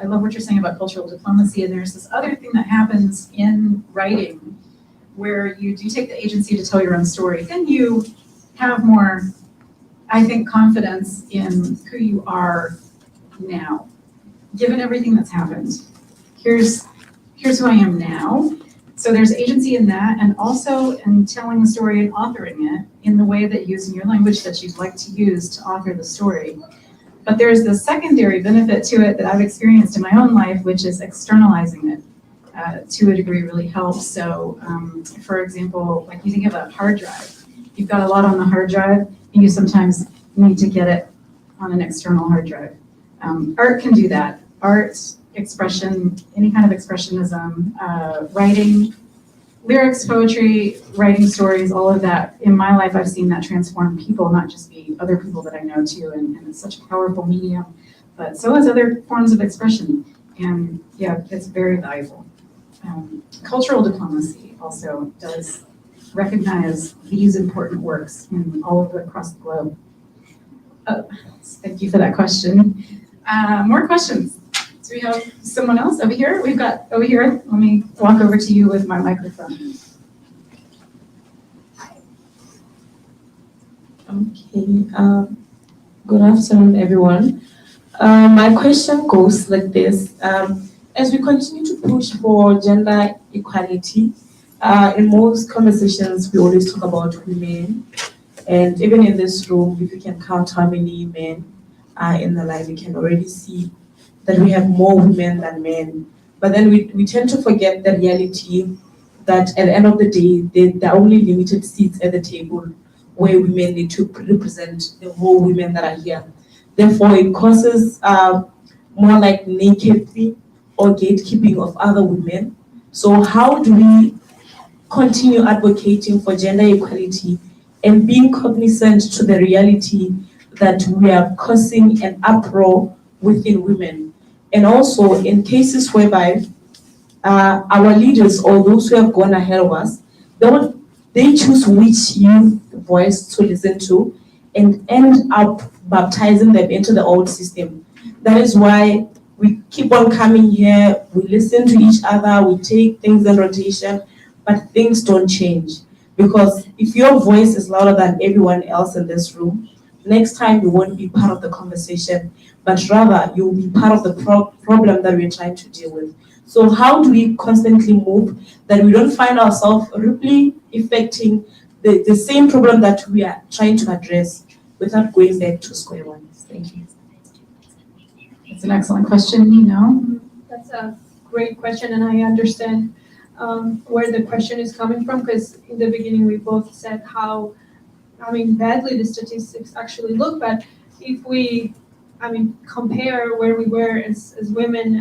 love what you're saying about cultural diplomacy, and there's this other thing that happens in writing where you do take the agency to tell your own story. Then you have more, I think, confidence in who you are now, given everything that's happened. Here's who I am now. So there's agency in that, and also in telling the story and authoring it in the way that using your language that you'd like to use to author the story. But there's the secondary benefit to it that I've experienced in my own life, which is externalizing it to a degree really helps. So for example, like you think of a hard drive. You've got a lot on the hard drive, and you sometimes need to get it on an external hard drive. Art can do that. Art, expression, any kind of expressionism, writing, lyrics, poetry, writing stories, all of that. In my life, I've seen that transform people, not just be other people that I know too, and it's such a powerful medium, but so is other forms of expression. And yeah, it's very valuable. Cultural diplomacy also does recognize these important works in all of across the globe. Thank you for that question. More questions? Do we have someone else over here? We've got over here. Let me walk over to you with my microphone. Okay. Good afternoon, everyone. My question goes like this. As we continue to push for gender equality, in most conversations, we always talk about women. And even in this room, if you can count how many men are in the line, you can already see that we have more women than men. But then we tend to forget the reality that at the end of the day, there are only limited seats at the table where women need to represent the whole women that are here. Therefore, it causes more like nakedly or gatekeeping of other women. So how do we continue advocating for gender equality and being cognizant to the reality that we are causing an uproar within women? And also in cases whereby our leaders or those who have gone ahead of us, they choose which youth voice to listen to and end up baptizing them into the old system. That is why we keep on coming here, we listen to each other, we take things in rotation, but things don't change. Because if your voice is louder than everyone else in this room, next time you won't be part of the conversation, but rather you'll be part of the problem that we're trying to deal with. So how do we constantly move that we don't find ourselves rippling affecting the same problem that we are trying to address without going back to square one? Thank you. It's an excellent question, That's a great question, and I understand where the question is coming from, because in the beginning we both said how, badly the statistics actually look, but if we, compare where we were as women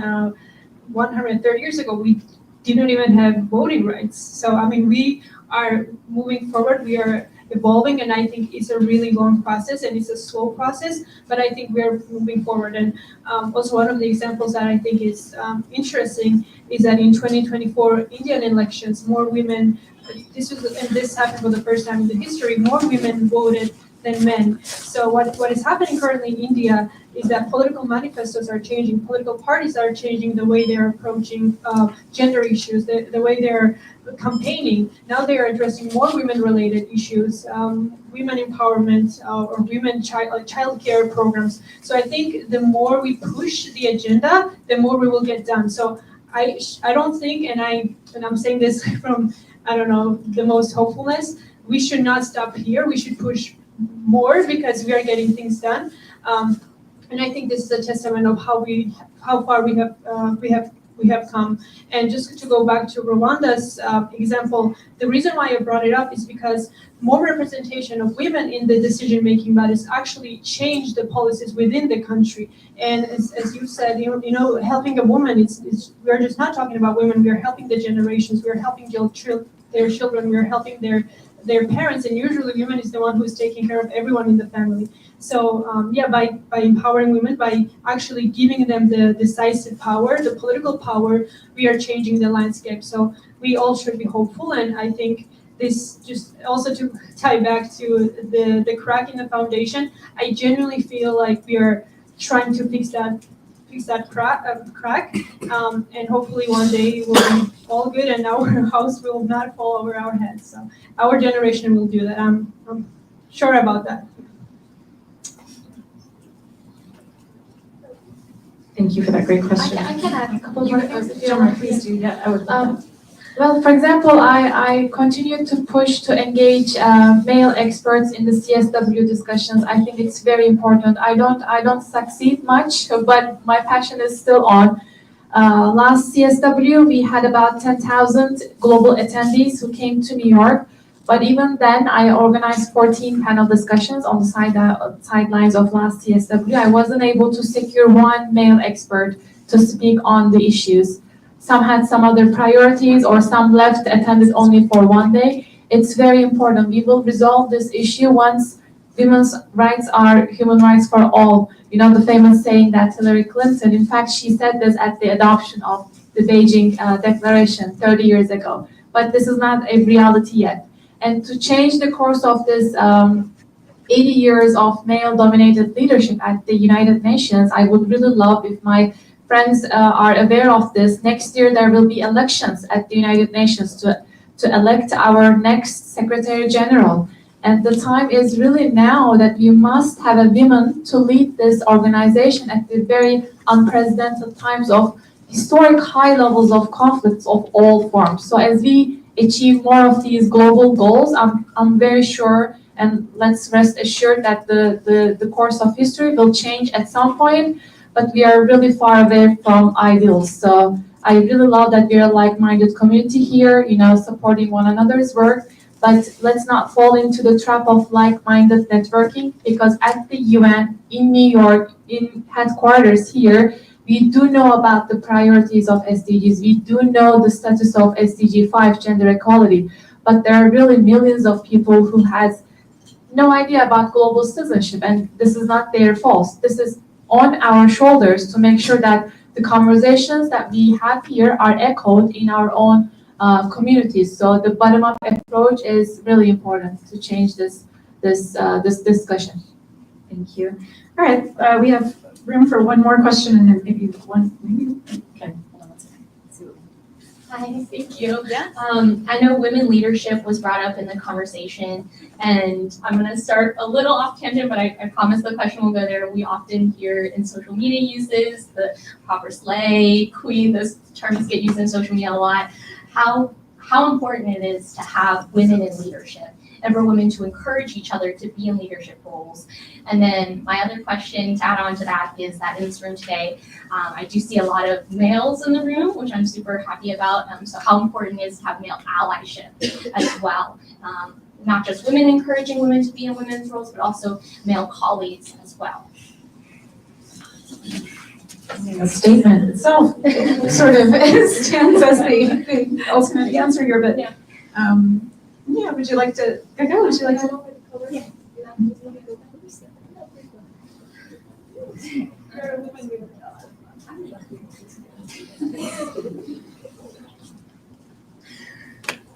130 years ago, we didn't even have voting rights. So, we are moving forward, we are evolving, and I think it's a really long process and it's a slow process, but I think we're moving forward. And also one of the examples that I think is interesting is that in 2024 Indian elections, more women, this happened for the first time in the history, more women voted than men. So what is happening currently in India is that political manifestos are changing, political parties are changing the way they're approaching gender issues, the way they're campaigning. Now they're addressing more women-related issues, women empowerment, or women child care programs. So I think the more we push the agenda, the more we will get done. So I don't think, and I'm saying this from, the most hopefulness, we should not stop here. We should push more because we are getting things done. And I think this is a testament of how far we have come. And just to go back to Rwanda's example, the reason why I brought it up is because more representation of women in the decision-making bodies actually changed the policies within the country. And as you said, helping a woman, we're just not talking about women, we are helping the generations, we are helping their children, we are helping their parents, and usually women is the one who is taking care of everyone in the family. So by empowering women, by actually giving them the decisive power, the political power, we are changing the landscape. So we all should be hopeful, and I think this, just also to tie back to the crack in the foundation, I genuinely feel like we are trying to fix that crack, and hopefully one day it will be all good and our house will not fall over our heads. So our generation will do that. I'm sure about that. Thank you for that great question. I can add a couple more things if you don't Gemma, mind. please do. Yeah, I would love that. Well, for example, I continue to push to engage male experts in the CSW discussions. I think it's very important. I don't succeed much, but my passion is still on. Last CSW, we had about 10,000 global attendees who came to New York. But even then, I organized 14 panel discussions on the sidelines of last CSW. I wasn't able to secure one male expert to speak on the issues. Some had some other priorities, or some left, attended only for one day. It's very important. We will resolve this issue once women's rights are human rights for all. The famous saying that Hillary Clinton, in fact, she said this at the adoption of the Beijing Declaration 30 years ago. But this is not a reality yet. And to change the course of this 80 years of male-dominated leadership at the United Nations, I would really love if my friends are aware of this. Next year, there will be elections at the United Nations to elect our next Secretary General. And the time is really now that we must have a woman to lead this organization at the very unprecedented times of historic high levels of conflicts of all forms. So as we achieve more of these global goals, I'm very sure, and let's rest assured that the course of history will change at some point, but we are really far away from ideals. So I really love that we're a like-minded community here, supporting one another's work, but let's not fall into the trap of like-minded networking, because at the UN, in New York, in headquarters here, we do know about the priorities of SDGs. We do know the status of SDG 5, gender equality, but there are really millions of people who has no idea about global citizenship, and this is not their fault. This is on our shoulders to make sure that the conversations that we have here are echoed in our own communities. So the bottom-up approach is really important to change this discussion. Thank you. All right, we have room for one more question, and then maybe one. Okay, hold on one second. Let's see Hi, thank you. Yeah. I know women leadership was brought up in the conversation, and I'm going to start a little off tangent, but I promise the question will go there. We often hear in social media uses the proper slay, queen, those terms get used in social media a lot. How important it is to have women in leadership and for women to encourage each other to be in leadership roles. And then my other question to add on to that is that in this room today, I do see a lot of males in the room, which I'm super happy about. So how important it is to have male allyship as well. Not just women encouraging women to be in women's roles, but also male colleagues as well. The statement itself sort of stands as the ultimate answer here, but yeah, would you like to, Gaga, would you like to? Yeah.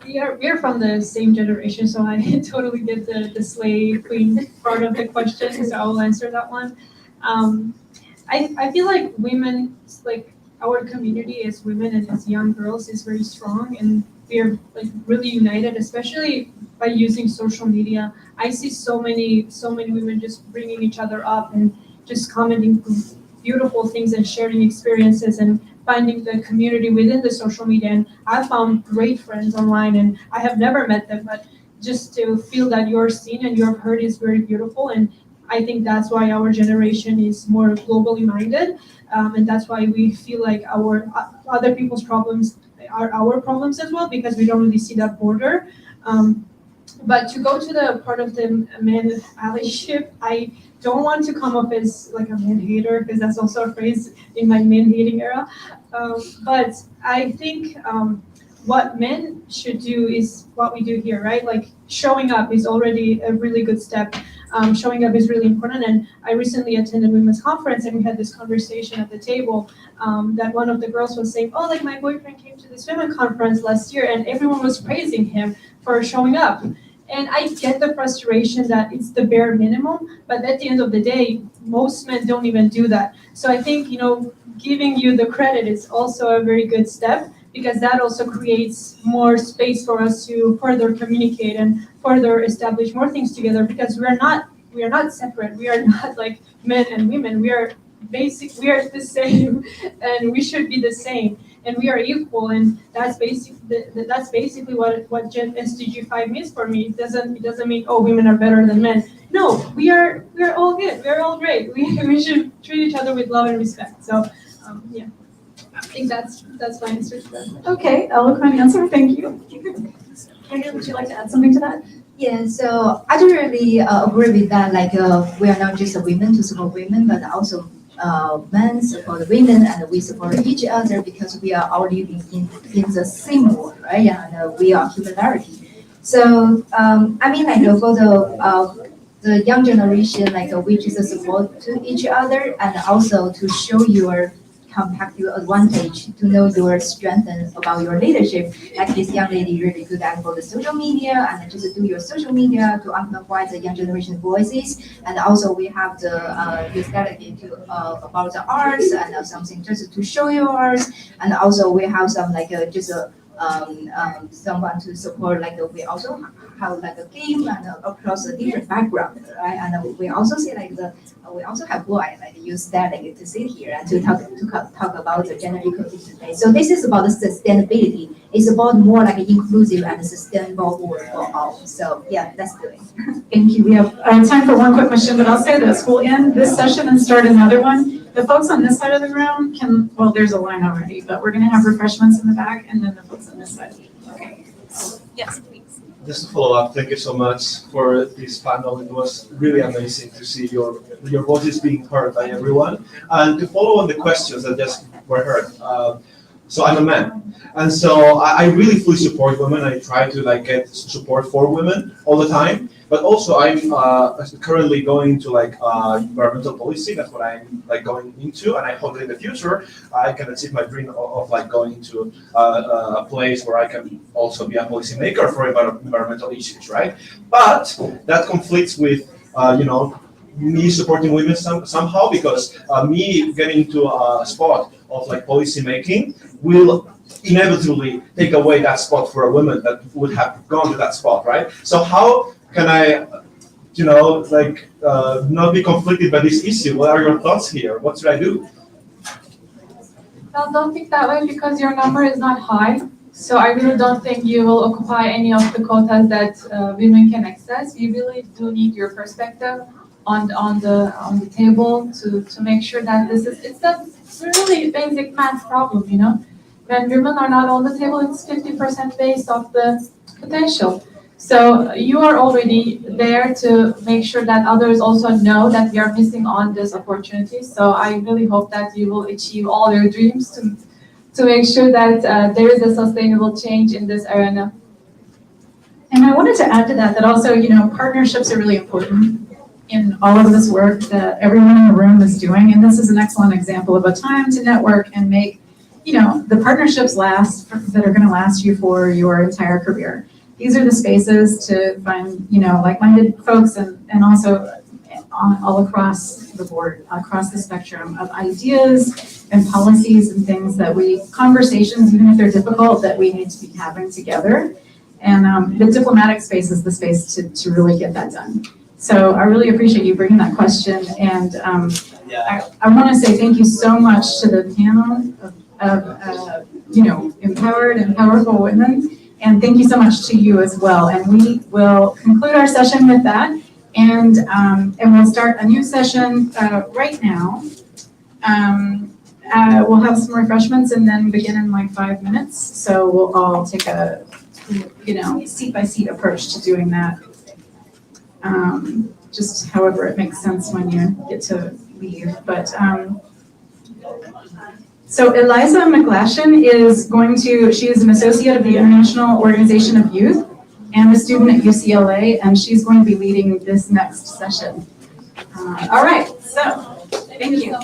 We are from the same generation, so I totally get the slave queen part of the question, so I'll answer that one. I feel like women, like our community as women and as young girls is very strong, and we are like really united, especially by using social media. I see so many women just bringing each other up and just commenting beautiful things and sharing experiences and finding the community within the social media. And I found great friends online, and I have never met them, but just to feel that you're seen and you're heard is very beautiful. And I think that's why our generation is more globally minded, and that's why we feel like our other people's problems are our problems as well, because we don't really see that border. But to go to the part of the man allyship, I don't want to come up as like a man hater, because that's also a phrase in my man hating era. But I think what men should do is what we do here, right? Like showing up is already a really good step. Showing up is really important. And I recently attended women's conference, and we had this conversation at the table that one of the girls was saying, oh, like my boyfriend came to this women's conference last year, and everyone was praising him for showing up. And I get the frustration that it's the bare minimum, but at the end of the day, most men don't even do that. So I think, giving you the credit is also a very good step, because that also creates more space for us to further communicate and further establish more things together, because we are not separate. We are not like men and women. We are the same, and we should be the same, and we are equal. And that's basically what SDG 5 means for me. It doesn't mean, oh, women are better than men. No, we are all good. We're all great. We should treat each other with love and respect. So yeah, I think that's my answer to that. Okay, eloquent answer. Thank you. Gaga, would you like to add something to that? Yeah, so I do really agree with that. Like, we are not just women to support women, but also men support women, and we support each other, because we are all living in the same world, right? And we are humanity. So, I mean, like for the young generation, like we just support to each other, and also to show your competitive advantage, to know your strength and about your leadership. Like this young lady really good at for the social media, and just do your social media to amplify the young generation voices. And also we have the youth delegate to about the arts, and something just to show your arts. And also we have some like someone to support, like we also have like a game and across a different background, right? And we also see like we also have boys like use that like to sit here and to talk about the gender equality today. So this is about the sustainability. It's about more like inclusive and sustainable world for all. So yeah, let's do it. Thank you. We have time for one quick question, but I'll say this: we'll end this session and start another one. The folks on this side of the room can, well, there's a line already, but we're going to have refreshments in the back, and then the folks on this side. Okay. Yes, please. Just to follow up, thank you so much for this panel. It was really amazing to see your voices being heard by everyone. And to follow on the questions that just were heard, so I'm a man, and so I really fully support women. I try to like get support for women all the time. But also I'm currently going to like environmental policy. That's what I'm like going into, and I hope that in the future I can achieve my dream of like going to a place where I can also be a policymaker for environmental issues, right? But that conflicts with me supporting women somehow, because me getting to a spot of like policy making will inevitably take away that spot for a woman that would have gone to that spot, right? So how can I, not be conflicted by this issue? What are your thoughts here? What should I do? Well, don't think that way because your number is not high. So I really don't think you will occupy any of the quotas that women can access. We really do need your perspective on the table to make sure that it's a really basic math problem, you know. When women are not on the table, it's 50% based off the potential. So you are already there to make sure that others also know that we are missing on this opportunity. So I really hope that you will achieve all your dreams to make sure that there is a sustainable change in this arena. And I wanted to add to that also, partnerships are really important in all of this work that everyone in the room is doing. And this is an excellent example of a time to network and make, the partnerships that are going to last you for your entire career. These are the spaces to find, like-minded folks and also all across the board, across the spectrum of ideas and policies and things conversations, even if they're difficult, that we need to be having together. And the diplomatic space is the space to really get that done. So I really appreciate you bringing that question. And I want to say thank you so much to the panel of empowered and powerful women. And thank you so much to you as well. And we will conclude our session with that. And we'll start a new session right now. We'll have some refreshments and then begin in like 5 minutes. So we'll all take a, seat by seat approach to doing that. Just however it makes sense when you get to leave. But so Eliza McGlashan she is an associate of the International Organization of Youth and a student at UCLA, and she's going to be leading this next session. All right, so thank you.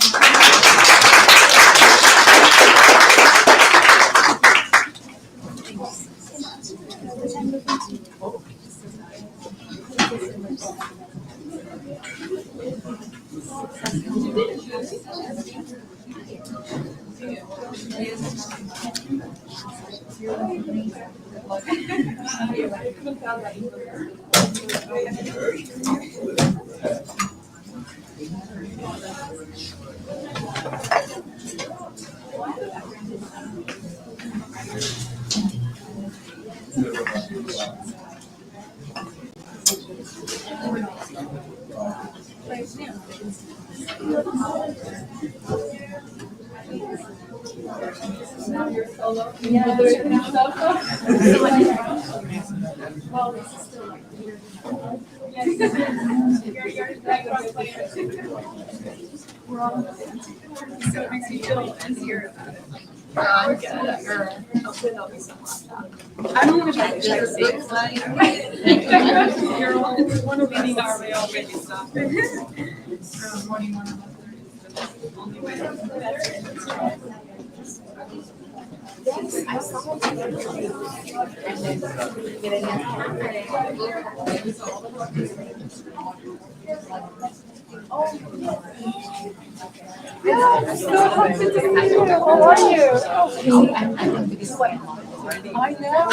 So it makes me feel easier about it. I don't want to try to share a big slide. You're one of leading our way already, so. Morning 1:30. Only way. Yeah, so happy to see you. How are you? I know.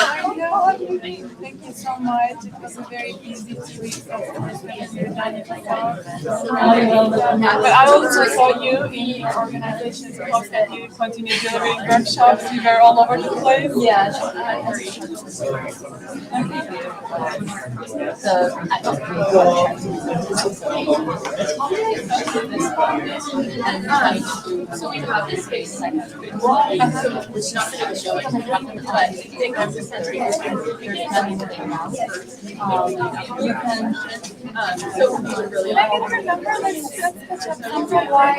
Thank you so much. It was a very easy 2 weeks of course when you're done it before. But I also saw you in your organization's post that you continue delivering workshops. You were all over the place. Yeah. So we have this space, like, it's not going to show it, but they come to sensory there's nothing to think about. You can, so these are really. I can remember, let's catch up why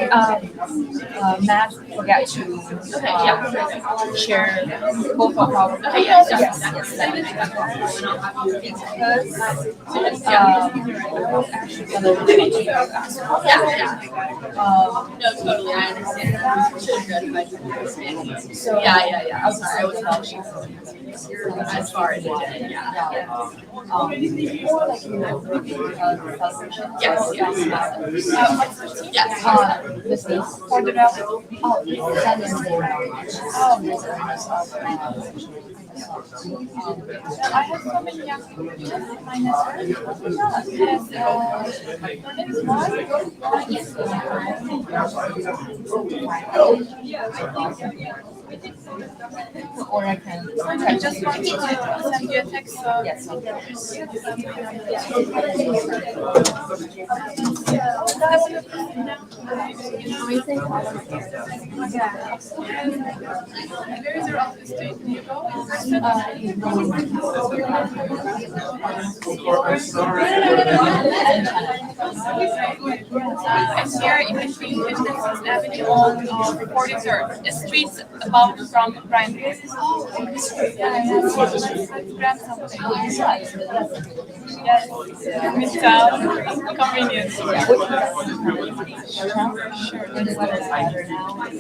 Matt forgot to share both of our. No, totally, I understand. So, yeah. I'm sorry, I was not sure. as far as it, yeah. Yes, yes. Yes. For development. I have so many young people in my network. Yes, your name is what? Or I can. I just want to send you a text. Yes. Where is your office? Do you go? And here in between 15th and 6th Avenue on Reporting Third, the streets about from Brian. Grab something. Yes, Midtown, convenience. Sure. I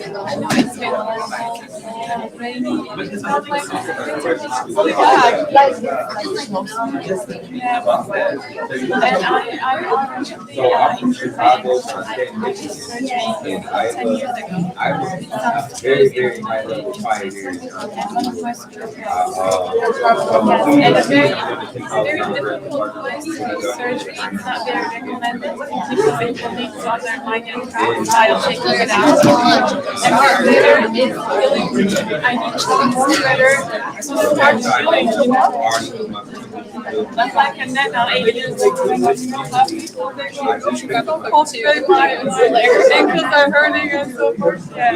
know it's been rainy. It's not like and I unfortunately intervened 10 years ago. I was very high level pioneer. And it's very difficult place to do surgery. It's not very recommended because it will lead to underlying entrapment while taking it out. And later it's really, I need to be more better to start doing, you know? But like and then now 8 years ago, cost very much. Ankles are hurting and so forth. Yeah.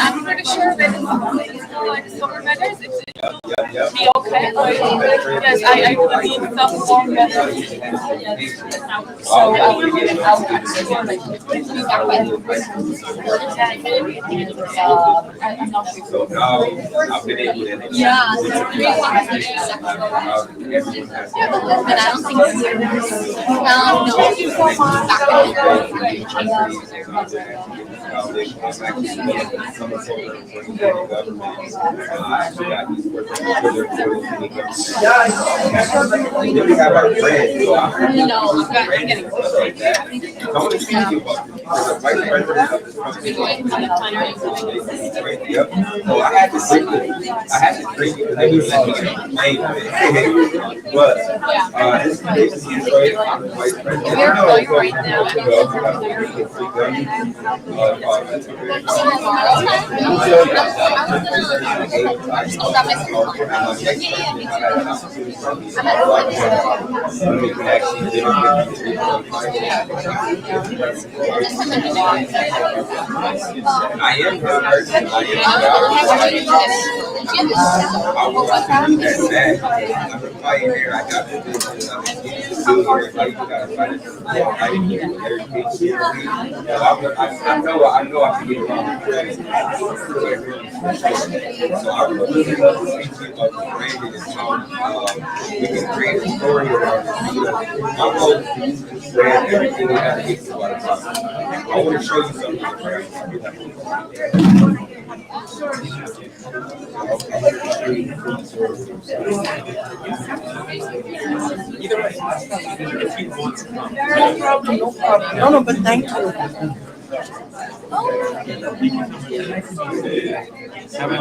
I'm pretty sure that it's like summer weathers, it's be okay. Yes, I really need some warm weather. So I'm not So now I've been able to. Yeah, but I don't think We have our brand, so I'm getting Yep. So I had to drink it. I had to drink it because they would let me get a name of it. But this is basically I'm the vice president. We're going right now. I am hurt. I'm a pioneer. I got the business. I know I can get around. So I would really love to speak to you about the brand and how we can create a story around it. My goal is to use this brand everything we have to get to our product. I want to show you something. Either way, if you want to come. No problem, no problem. No, but thank you. Have a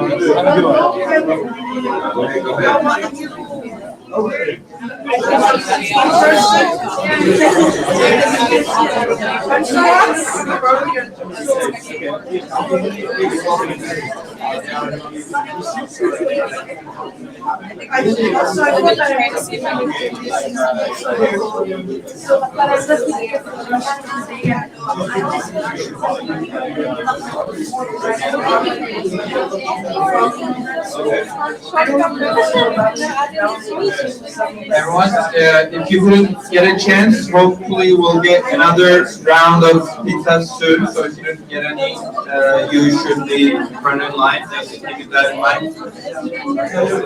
Everyone, if you didn't get a chance, hopefully we'll get another round of pizza soon. So if you didn't get any, you should be running in line. mind, then keeping that in mind,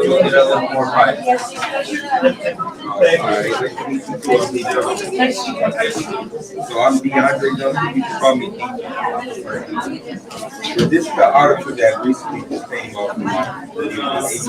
you'll develop more pride. So I'm DeAndre Duncan. You can call me D. So this is the article that recently just came off the ABC.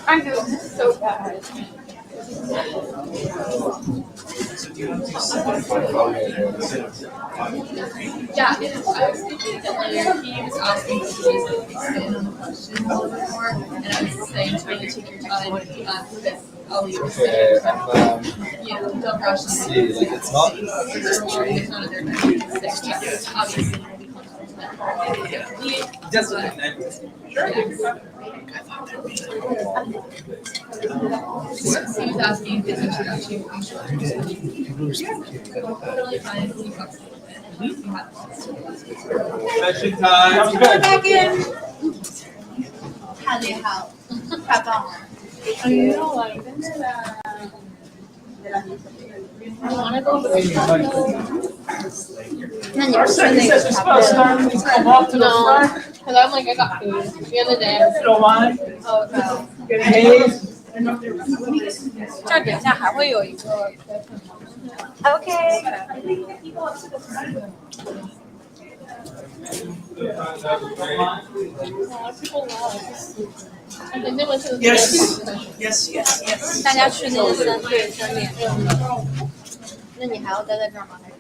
I'm doing so bad. Yeah, I was thinking earlier, he was asking me to expand on the question a little bit more, and I was saying trying to take your time because I'll leave Okay, you know, don't rush. see, like it's not It's not their obviously. Just a minute. He was asking if this introduction. Totally fine. Session time. Back in. 看你好，太棒了。哎呦，我真是的。I wanna go. 那你不是那个差不多 No, because I'm like I got food the other day. Don't mind. Oh, Hey. 这儿等一下还会有一个。OK。Yes. 大家去那个3对3点。那你还要待在这儿吗？还是？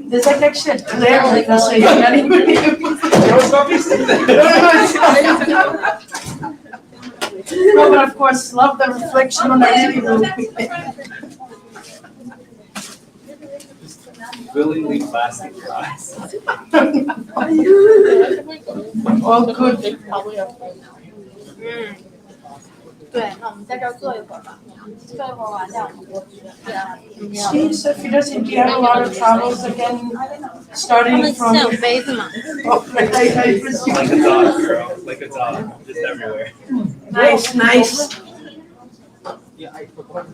There's like actually clearly that's why you're getting No, but of course, love the reflection on the living Willingly plastic fries. All good. 对，那我们在这儿坐一会儿吧，坐一会儿完再我们过去。See, Sophie, doesn't he have a lot of travels again, starting from? 像杯子嘛。 I presume. Like a dog, girl. Like a dog. Just everywhere. Nice. Yeah, I forgot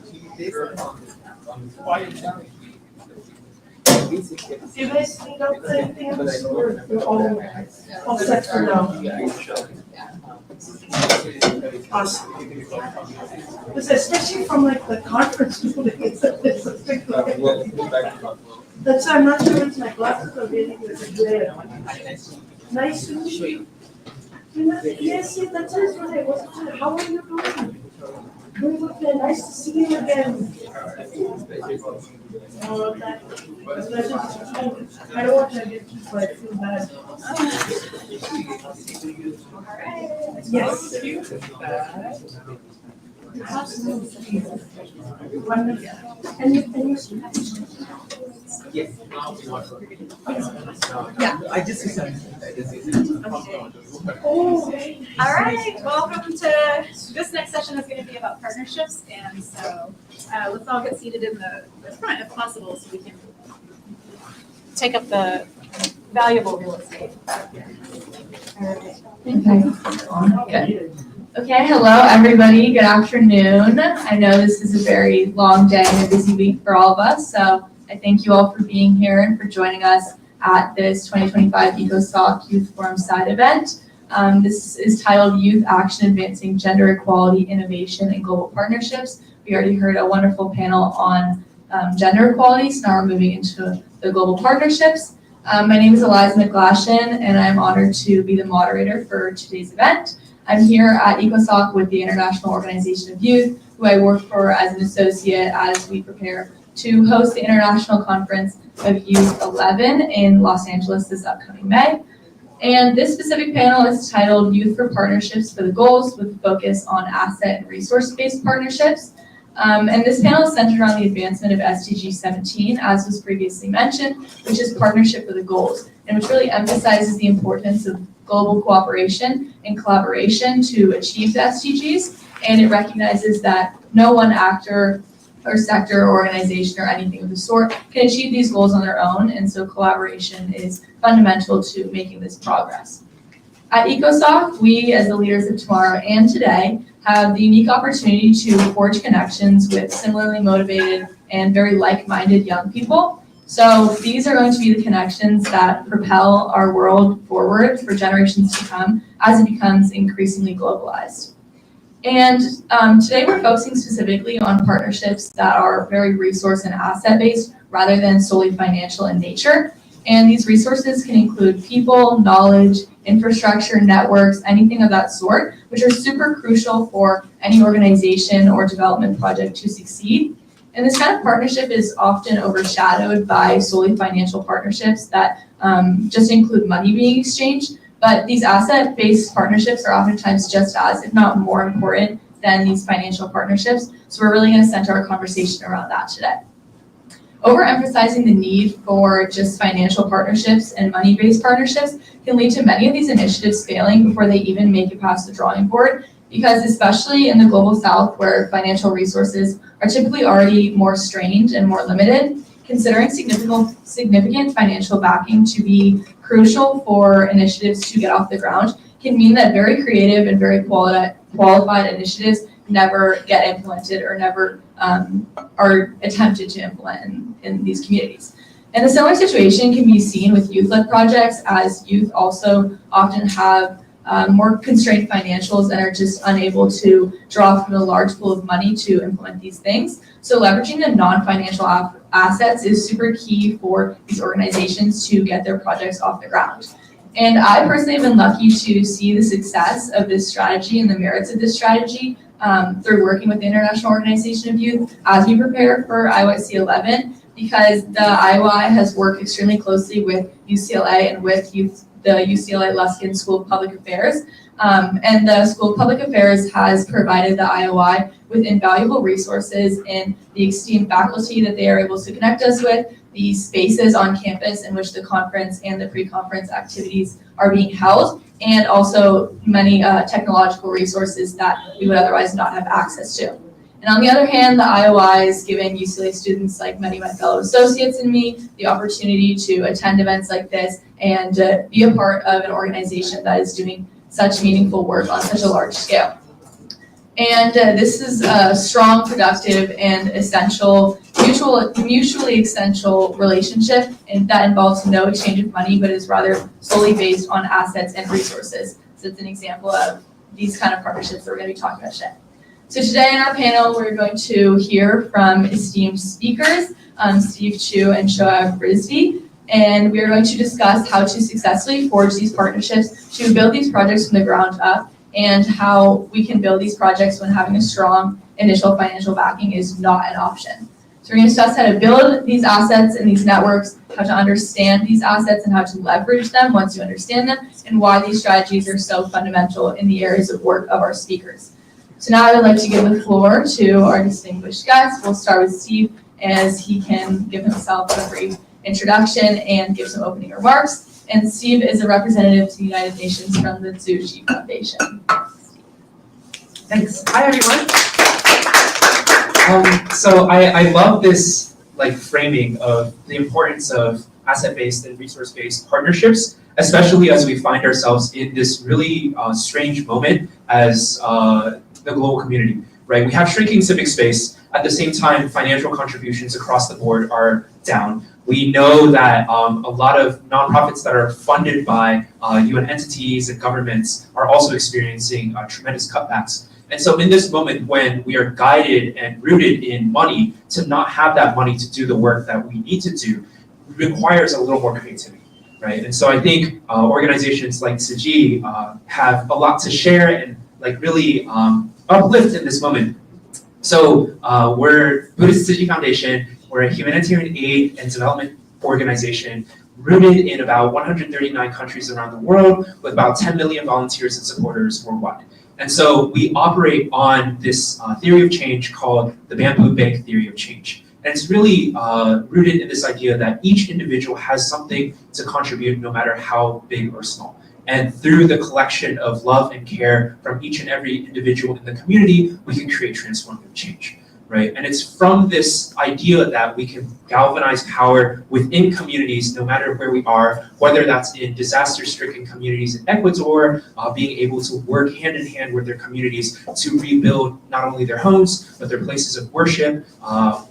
Do you guys need up anything else, or you're all set for now? Awesome. Because especially from like the conference building, that's why I'm not sure if my glasses are really good. Nice to meet you. Yes, that's it. How are you doing? Doing okay. Nice to see you again. I don't want to get too quiet. I feel bad. Yes. Wonderful. And you Yes. Yeah. I just said. Oh. All right, welcome to this next session is going to be about partnerships, and so let's all get seated in the front if possible, so we can take up the valuable real estate. Good. Okay, hello everybody. Good afternoon. I know this is a very long day and a busy week for all of us, so I thank you all for being here and for joining us at this 2025 ECOSOC Youth Forum Side event. This is titled Youth Action Advancing Gender Equality, Innovation, and Global Partnerships. We already heard a wonderful panel on gender equality, so now we're moving into the global partnerships. My name is Eliza McGlashan, and I'm honored to be the moderator for today's event. I'm here at ECOSOC with the International Organization of Youth, who I work for as an associate as we prepare to host the International Conference of Youth 11 in Los Angeles this upcoming May. And this specific panel is titled Youth for Partnerships for the Goals, with a focus on asset and resource-based partnerships. And this panel is centered on the advancement of SDG 17, as was previously mentioned, which is Partnership for the Goals, and which really emphasizes the importance of global cooperation and collaboration to achieve the SDGs. And it recognizes that no one actor or sector or organization or anything of the sort can achieve these goals on their own, and so collaboration is fundamental to making this progress. At ECOSOC, we as the leaders of tomorrow and today have the unique opportunity to forge connections with similarly motivated and very like-minded young people. So these are going to be the connections that propel our world forward for generations to come as it becomes increasingly globalized. And today we're focusing specifically on partnerships that are very resource and asset-based rather than solely financial in nature. And these resources can include people, knowledge, infrastructure, networks, anything of that sort, which are super crucial for any organization or development project to succeed. And this kind of partnership is often overshadowed by solely financial partnerships that just include money being exchanged. But these asset-based partnerships are oftentimes just as, if not more important than these financial partnerships. So we're really going to center our conversation around that today. Overemphasizing the need for just financial partnerships and money-based partnerships can lead to many of these initiatives failing before they even make it past the drawing board, because especially in the global south where financial resources are typically already more strained and more limited, considering significant financial backing to be crucial for initiatives to get off the ground can mean that very creative and very qualified initiatives never get implemented or never are attempted to implement in these communities. And a similar situation can be seen with youth-led projects, as youth also often have more constrained financials and are just unable to draw from a large pool of money to implement these things. So leveraging the non-financial assets is super key for these organizations to get their projects off the ground. And I personally have been lucky to see the success of this strategy and the merits of this strategy through working with the International Organization of Youth as we prepare for IYC 11, because the IOI has worked extremely closely with UCLA and with the UCLA Luskin School of Public Affairs. And the School of Public Affairs has provided the IOI with invaluable resources in the esteemed faculty that they are able to connect us with, the spaces on campus in which the conference and the pre-conference activities are being held, and also many technological resources that we would otherwise not have access to. And on the other hand, the IOI has given UCLA students, like many of my fellow associates and me, the opportunity to attend events like this and be a part of an organization that is doing such meaningful work on such a large scale. And this is a strong, productive, and essential, mutually essential relationship, and that involves no exchange of money, but is rather solely based on assets and resources. So it's an example of these kind of partnerships that we're going to be talking about today. So today in our panel, we're going to hear from esteemed speakers, Steve Chu and Shoaib Rizvi, and we are going to discuss how to successfully forge these partnerships to build these projects from the ground up, and how we can build these projects when having a strong initial financial backing is not an option. So we're going to discuss how to build these assets and these networks, how to understand these assets and how to leverage them once you understand them, and why these strategies are so fundamental in the areas of work of our speakers. So now I would like to give the floor to our distinguished guests. We'll start with Steve, as he can give himself a brief introduction and give some opening remarks. And Steve is a representative to the United Nations from the Tzu Chi Foundation. Thanks. Hi, everyone. So I love this framing of the importance of asset-based and resource-based partnerships, especially as we find ourselves in this really strange moment as the global community, right? We have shrinking civic space. At the same time, financial contributions across the board are down. We know that a lot of nonprofits that are funded by UN entities and governments are also experiencing tremendous cutbacks. And so in this moment when we are guided and rooted in money, to not have that money to do the work that we need to do requires a little more creativity, right? And so I think organizations like Tzu Chi have a lot to share and really uplift in this moment. So we're Buddhist Tzu Chi Foundation. We're a humanitarian aid and development organization rooted in about 139 countries around the world with about 10 million volunteers and supporters worldwide. And so we operate on this theory of change called the Bamboo Bank theory of change. And it's really rooted in this idea that each individual has something to contribute, no matter how big or small. And through the collection of love and care from each and every individual in the community, we can create transformative change, right? And it's from this idea that we can galvanize power within communities, no matter where we are, whether that's in disaster-stricken communities in Ecuador, being able to work hand in hand with their communities to rebuild not only their homes, but their places of worship,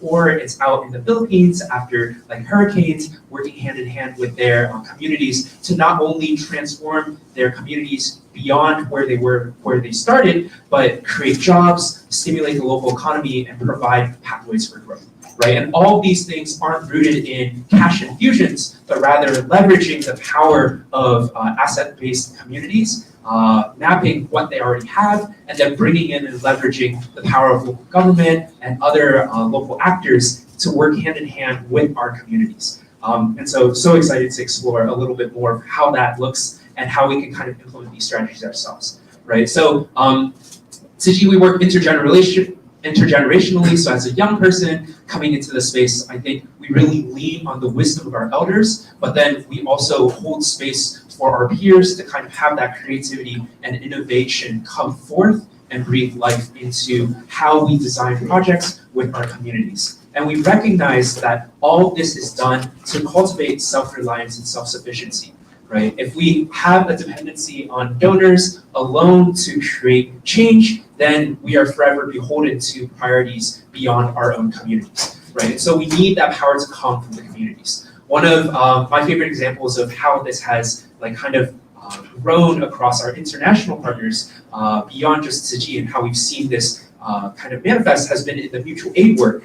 or it's out in the Philippines after hurricanes, working hand in hand with their communities to not only transform their communities beyond where they started, but create jobs, stimulate the local economy, and provide pathways for growth, right? And all of these things aren't rooted in cash infusions, but rather leveraging the power of asset-based communities, mapping what they already have, and then bringing in and leveraging the power of local government and other local actors to work hand in hand with our communities. And so excited to explore a little bit more of how that looks and how we can kind of implement these strategies ourselves, right? So Tzu Chi, we work intergenerationally. So as a young person coming into the space, I think we really lean on the wisdom of our elders, but then we also hold space for our peers to kind of have that creativity and innovation come forth and breathe life into how we design projects with our communities. And we recognize that all this is done to cultivate self-reliance and self-sufficiency, right? If we have a dependency on donors alone to create change, then we are forever beholden to priorities beyond our own communities, right? And so we need that power to come from the communities. One of my favorite examples of how this has grown across our international partners beyond just Tzu Chi, and how we've seen this kind of manifest has been in the mutual aid work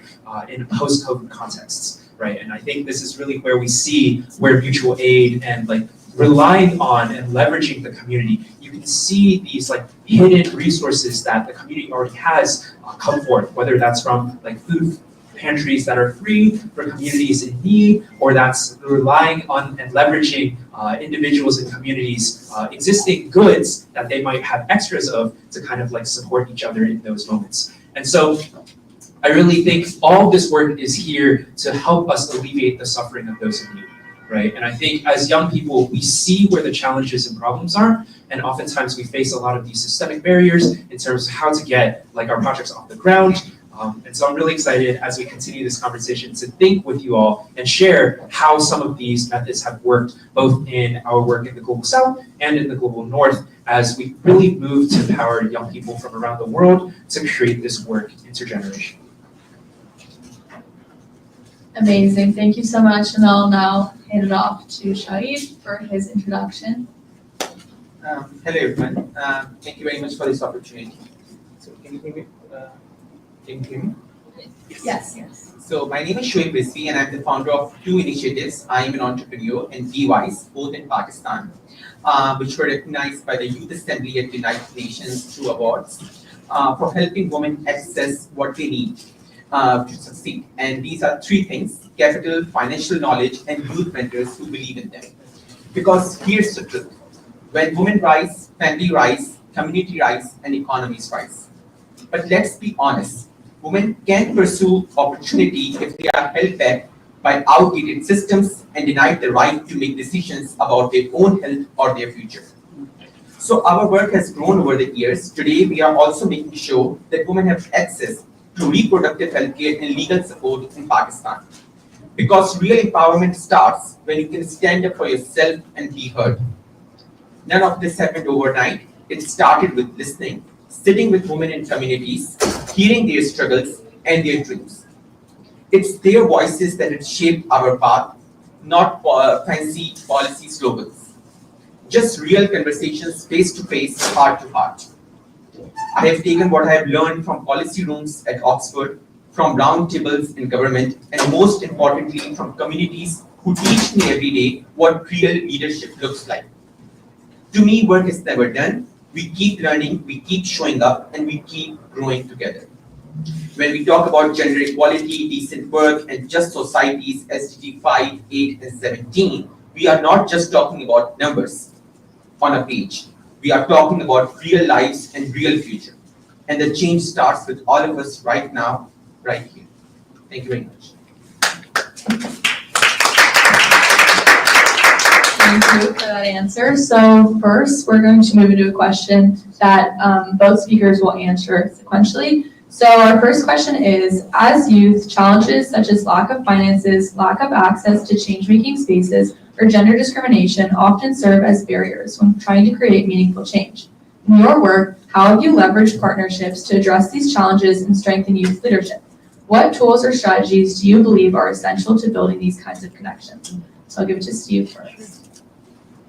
in post-COVID contexts, right? And I think this is really where we see where mutual aid and relying on and leveraging the community, you can see these hidden resources that the community already has come forth, whether that's from food pantries that are free for communities in need, or that's relying on and leveraging individuals and communities' existing goods that they might have extras of to kind of support each other in those moments. And so I really think all this work is here to help us alleviate the suffering of those in need, right? And I think as young people, we see where the challenges and problems are, and oftentimes we face a lot of these systemic barriers in terms of how to get our projects off the ground. And so I'm really excited as we continue this conversation to think with you all and share how some of these methods have worked both in our work in the Global South and in the Global North as we really move to empower young people from around the world to create this work intergenerationally. Amazing, thank you so much. And I'll now hand it off to Shahid for his introduction. Hello everyone, thank you very much for this opportunity. So can you hear me? Can you hear me? Yes, yes. So my name is Shoaib Rizvi and I'm the founder of two initiatives. I am an entrepreneur and DWISE, both in Pakistan, which were recognized by the Youth Assembly at the United Nations through awards for helping women access what they need to succeed. And these are three things: capital, financial knowledge, and youth mentors who believe in them. Because here's the truth: when women rise, family rise, community rise, and economies rise. But let's be honest, women can pursue opportunity if they are held back by outdated systems and denied the right to make decisions about their own health or their future. So our work has grown over the years. Today, we are also making sure that women have access to reproductive healthcare and legal support in Pakistan. Because real empowerment starts when you can stand up for yourself and be heard. None of this happened overnight. It started with listening, sitting with women in communities, hearing their struggles and their dreams. It's their voices that have shaped our path, not fancy policy slogans. Just real conversations, face to face, heart to heart. I have taken what I have learned from policy rooms at Oxford, from round tables in government, and most importantly, from communities who teach me every day what real leadership looks like. To me, work is never done. We keep learning, we keep showing up, and we keep growing together. When we talk about gender equality, decent work, and just societies, SDG 5, 8, and 17, we are not just talking about numbers on a page. We are talking about real lives and real future. And the change starts with all of us right now, right here. Thank you very much. Thank you for that answer. So first, we're going to move into a question that both speakers will answer sequentially. So our first question is, as youth, challenges such as lack of finances, lack of access to change-making spaces, or gender discrimination often serve as barriers when trying to create meaningful change. In your work, how have you leveraged partnerships to address these challenges and strengthen youth leadership? What tools or strategies do you believe are essential to building these kinds of connections? So I'll give it to Steve first.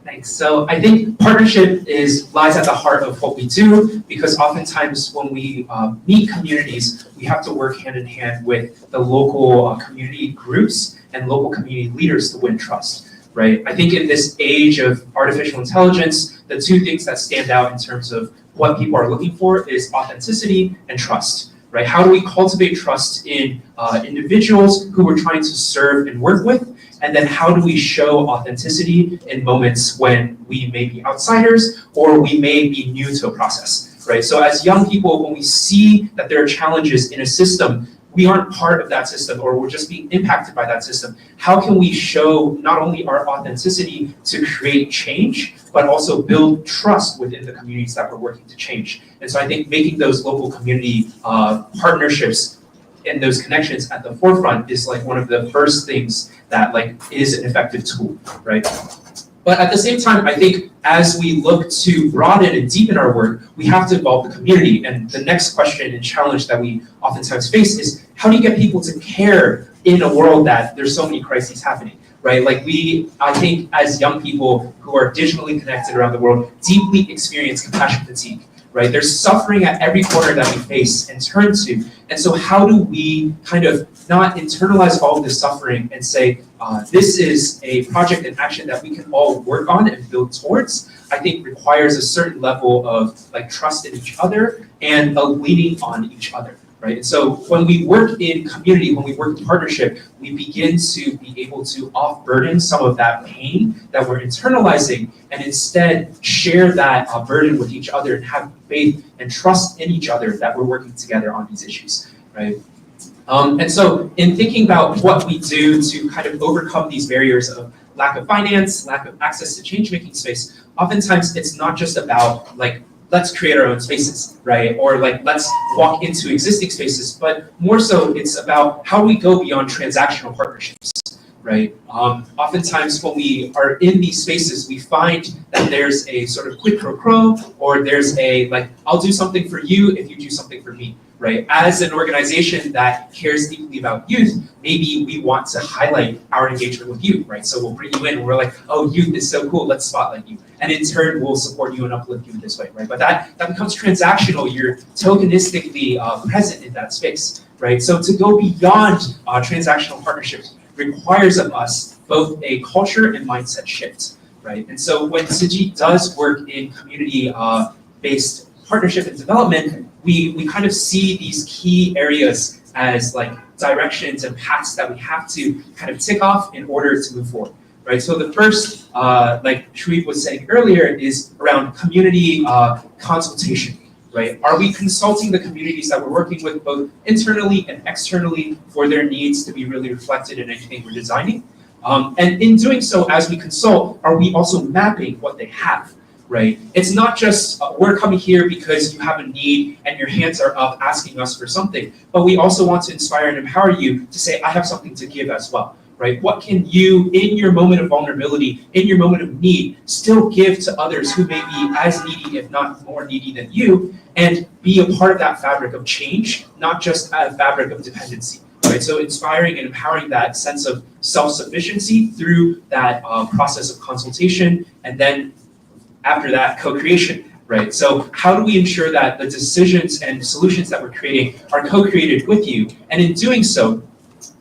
Thanks. So I think partnership lies at the heart of what we do, because oftentimes when we meet communities, we have to work hand in hand with the local community groups and local community leaders to win trust, right? I think in this age of artificial intelligence, the two things that stand out in terms of what people are looking for is authenticity and trust, right? How do we cultivate trust in individuals who we're trying to serve and work with? And then how do we show authenticity in moments when we may be outsiders or we may be new to a process, right? So as young people, when we see that there are challenges in a system, we aren't part of that system, or we're just being impacted by that system, how can we show not only our authenticity to create change, but also build trust within the communities that we're working to change? And so I think making those local community partnerships and those connections at the forefront is like one of the first things that like is an effective tool, right? But at the same time, I think as we look to broaden and deepen our work, we have to involve the community. And the next question and challenge that we oftentimes face is, how do you get people to care in a world that there's so many crises happening, right? Like I think as young people who are digitally connected around the world, deeply experience compassion fatigue, right? There's suffering at every corner that we face and turn to. And so how do we kind of not internalize all of this suffering and say, this is a project and action that we can all work on and build towards, I think requires a certain level of like trust in each other and a leaning on each other, right? And so when we work in community, when we work in partnership, we begin to be able to off-burden some of that pain that we're internalizing and instead share that burden with each other and have faith and trust in each other that we're working together on these issues, right? And so in thinking about what we do to kind of overcome these barriers of lack of finance, lack of access to change-making space, oftentimes it's not just about like, let's create our own spaces, right? Or like, let's walk into existing spaces, but more so it's about how we go beyond transactional partnerships, right? Oftentimes when we are in these spaces, we find that there's a sort of quid pro quo, or there's a like, I'll do something for you if you do something for me, right? As an organization that cares deeply about youth, maybe we want to highlight our engagement with youth, right? So we'll bring you in and we're like, oh, youth is so cool, let's spotlight you. And in turn, we'll support you and uplift you in this way, right? But that becomes transactional. You're tokenistically present in that space, right? So to go beyond transactional partnerships requires of us both a culture and mindset shift, right? And so when Tsuji does work in community-based partnership and development, we kind of see these key areas as like directions and paths that we have to kind of tick off in order to move forward, right? So the first, like Shuib was saying earlier, is around community consultation, right? Are we consulting the communities that we're working with both internally and externally for their needs to be really reflected in anything we're designing? And in doing so, as we consult, are we also mapping what they have? Right? It's not just we're coming here because you have a need and your hands are up asking us for something, but we also want to inspire and empower you to say, I have something to give as well, right? What can you, in your moment of vulnerability, in your moment of need, still give to others who may be as needy, if not more needy than you, and be a part of that fabric of change, not just a fabric of dependency, right? So inspiring and empowering that sense of self-sufficiency through that process of consultation, and then after that, co-creation, right? So how do we ensure that the decisions and solutions that we're creating are co-created with you? And in doing so,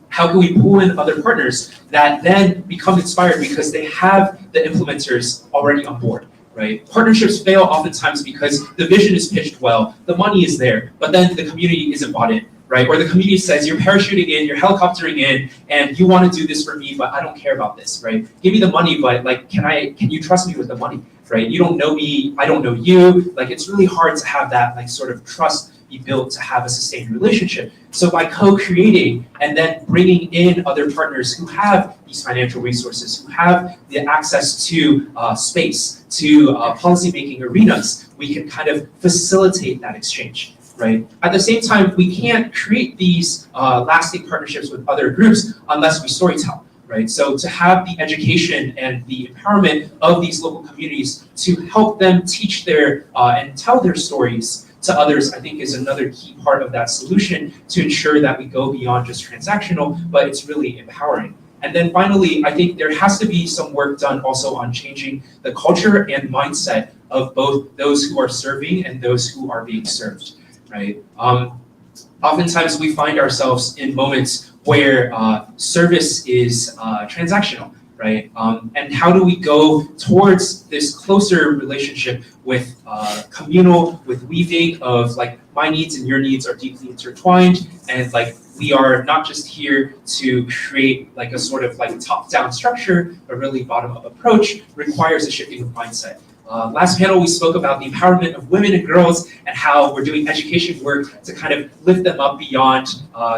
how can we pull in other partners that then become inspired because they have the implementers already on board, right? Partnerships fail oftentimes because the vision is pitched well, the money is there, but then the community isn't bought in, right? Or the community says, you're parachuting in, you're helicoptering in, and you want to do this for me, but I don't care about this, right? Give me the money, but like, can you trust me with the money, right? You don't know me, I don't know you. Like, it's really hard to have that like sort of trust be built to have a sustained relationship. So by co-creating and then bringing in other partners who have these financial resources, who have the access to space, to policymaking arenas, we can kind of facilitate that exchange, right? At the same time, we can't create these lasting partnerships with other groups unless we storytell, right? So to have the education and the empowerment of these local communities to help them teach their and tell their stories to others, I think is another key part of that solution to ensure that we go beyond just transactional, but it's really empowering. And then finally, I think there has to be some work done also on changing the culture and mindset of both those who are serving and those who are being served, right? Oftentimes we find ourselves in moments where service is transactional, right? And how do we go towards this closer relationship with communal, with weaving of like my needs and your needs are deeply intertwined, and like we are not just here to create like a sort of like top-down structure, a really bottom-up approach requires a shifting of mindset. Last panel, we spoke about the empowerment of women and girls and how we're doing education work to kind of lift them up beyond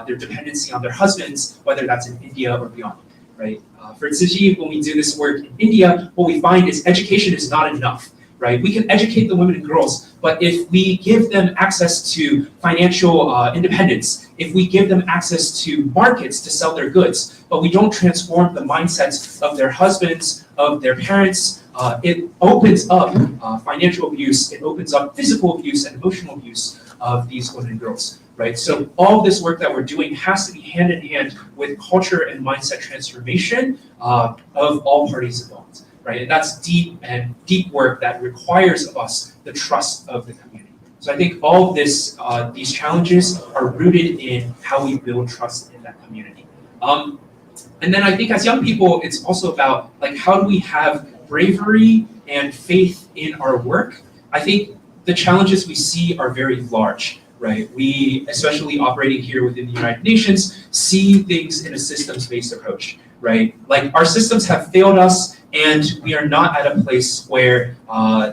their dependency on their husbands, whether that's in India or beyond, right? For Tsuji, when we do this work in India, what we find is education is not enough, right? We can educate the women and girls, but if we give them access to financial independence, if we give them access to markets to sell their goods, but we don't transform the mindsets of their husbands, of their parents, it opens up financial abuse, it opens up physical abuse and emotional abuse of these women and girls, right? So all this work that we're doing has to be hand in hand with culture and mindset transformation of all parties involved, right? And that's deep work that requires of us the trust of the community. So I think all of this, these challenges are rooted in how we build trust in that community. And then I think as young people, it's also about like how do we have bravery and faith in our work. I think the challenges we see are very large, right? We, especially operating here within the United Nations, see things in a systems-based approach, right? Like our systems have failed us, and we are not at a place where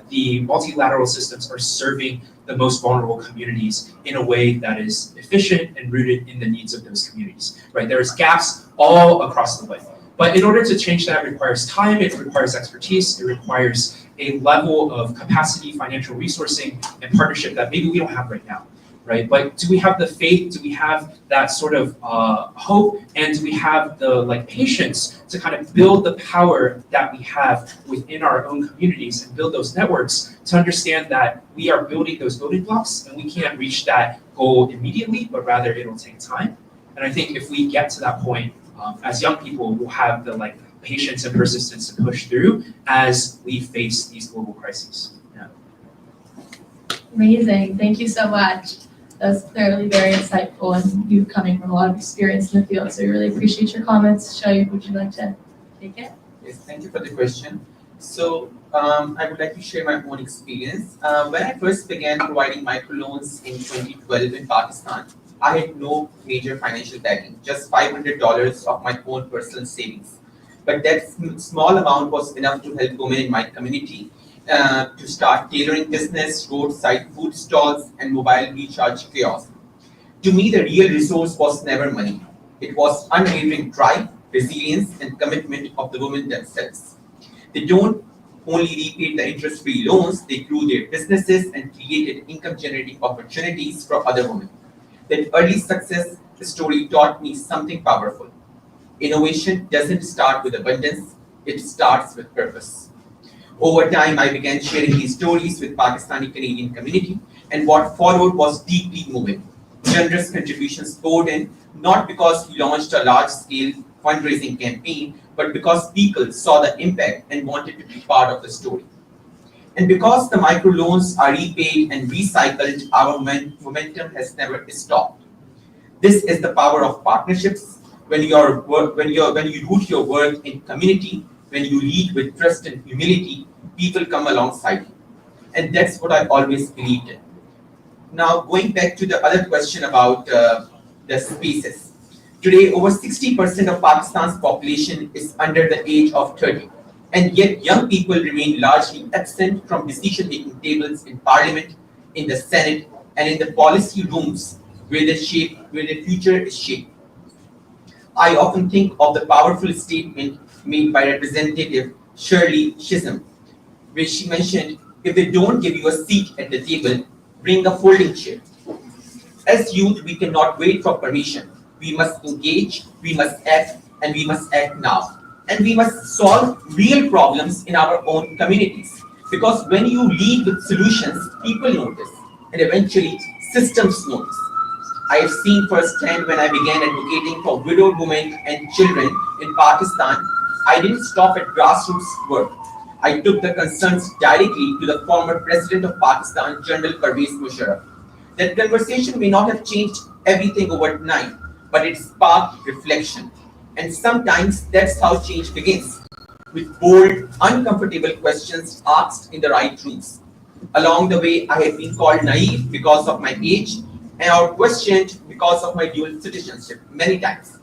the multilateral systems are serving the most vulnerable communities in a way that is efficient and rooted in the needs of those communities, right? There's gaps all across the way. But in order to change that, it requires time, it requires expertise, it requires a level of capacity, financial resourcing, and partnership that maybe we don't have right now, right? But do we have the faith, do we have that sort of hope, and do we have the patience to kind of build the power that we have within our own communities and build those networks to understand that we are building those building blocks and we can't reach that goal immediately, but rather it'll take time. And I think if we get to that point, as young people, we'll have the patience and persistence to push through as we face these global crises. Yeah. Amazing. Thank you so much. That's clearly very insightful, and you coming from a lot of experience in the field. So we really appreciate your comments. Shoaib, would you like to take it? Yes, thank you for the question. So I would like to share my own experience. When I first began providing microloans in 2012 in Pakistan, I had no major financial backing, just $500 of my own personal savings. But that small amount was enough to help women in my community to start tailoring business, roadside food stalls, and mobile recharge kiosks. To me, the real resource was never money. It was unwavering drive, resilience, and commitment of the women themselves. They don't only repaid the interest-free loans, they grew their businesses and created income-generating opportunities for other women. That early success story taught me something powerful. Innovation doesn't start with abundance, it starts with purpose. Over time, I began sharing these stories with Pakistani Canadian community, and what followed was deeply moving. Generous contributions poured in, not because we launched a large-scale fundraising campaign, but because people saw the impact and wanted to be part of the story. And because the microloans are repaid and recycled, our momentum has never stopped. This is the power of partnerships. When you root your work in community, when you lead with trust and humility, people come alongside you. And that's what I always believed in. Now, going back to the other question about the spaces. Today, over 60% of Pakistan's population is under the age of 30. And yet young people remain largely absent from decision-making tables in Parliament, in the Senate, and in the policy rooms where the future is shaped. I often think of the powerful statement made by Representative Shirley Chisholm, where she mentioned, if they don't give you a seat at the table, bring a folding chair. As youth, we cannot wait for permission. We must engage, we must act, and we must act now. And we must solve real problems in our own communities. Because when you lead with solutions, people notice, and eventually systems notice. I have seen firsthand when I began advocating for widowed women and children in Pakistan, I didn't stop at grassroots work. I took the concerns directly to the former President of Pakistan, General Pervez Musharraf. That conversation may not have changed everything overnight, but it sparked reflection. And sometimes that's how change begins, with bold, uncomfortable questions asked in the right rooms. Along the way, I have been called naive because of my age, or questioned because of my dual citizenship many times.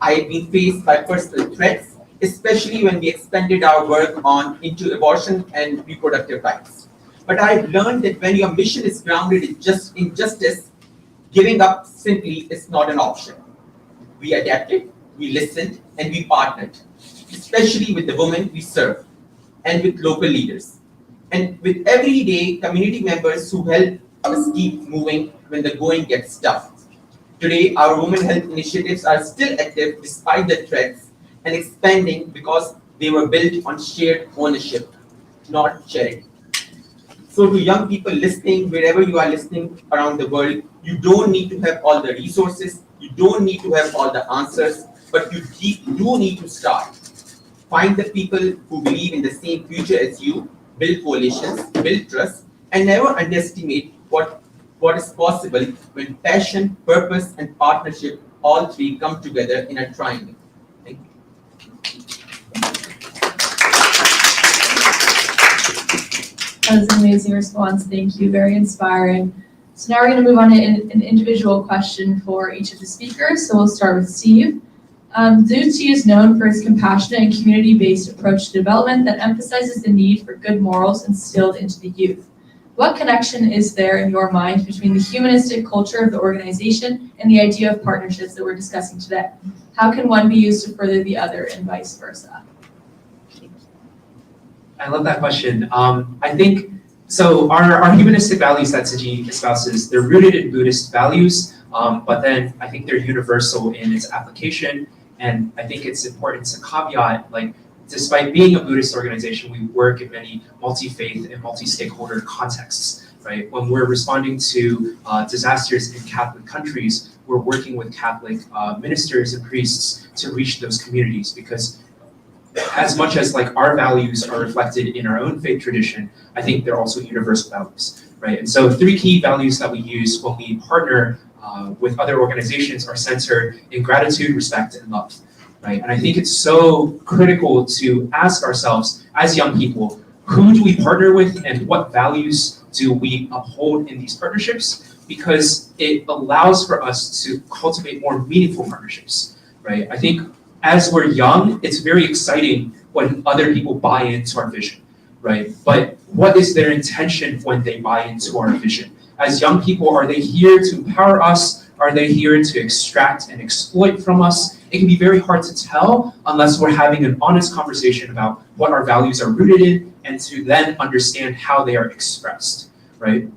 I have been faced by personal threats, especially when we expanded our work into abortion and reproductive rights. But I've learned that when your mission is grounded in justice, giving up simply is not an option. We adapted, we listened, and we partnered, especially with the women we serve and with local leaders, and with everyday community members who help us keep moving when the going gets tough. Today, our women health initiatives are still active despite the threats and expanding because they were built on shared ownership, not charity. So to young people listening, wherever you are listening around the world, you don't need to have all the resources, you don't need to have all the answers, but you do need to start. Find the people who believe in the same future as you, build coalitions, build trust, and never underestimate what is possible when passion, purpose, and partnership, all three come together in a triangle. Thank you. That was an amazing response. Thank you. Very inspiring. So now we're going to move on to an individual question for each of the speakers. So we'll start with Steve. Dutsi is known for its compassionate and community-based approach to development that emphasizes the need for good morals instilled into the youth. What connection is there in your mind between the humanistic culture of the organization and the idea of partnerships that we're discussing today? How can one be used to further the other and vice versa? I love that question. I think, so our humanistic values that Tsuji espouses, they're rooted in Buddhist values, but then I think they're universal in its application. And I think it's important to caveat, like, despite being a Buddhist organization, we work in many multi-faith and multi-stakeholder contexts, right? When we're responding to disasters in Catholic countries, we're working with Catholic ministers and priests to reach those communities, because as much as like our values are reflected in our own faith tradition, I think they're also universal values, right? And so 3 key values that we use when we partner with other organizations are centered in gratitude, respect, and love, right? And I think it's so critical to ask ourselves as young people, who do we partner with and what values do we uphold in these partnerships? Because it allows for us to cultivate more meaningful partnerships, right? I think as we're young, it's very exciting when other people buy into our vision, right? But what is their intention when they buy into our vision? As young people, are they here to empower us? Are they here to extract and exploit from us? It can be very hard to tell unless we're having an honest conversation about what our values are rooted in and to then understand how they are expressed, right?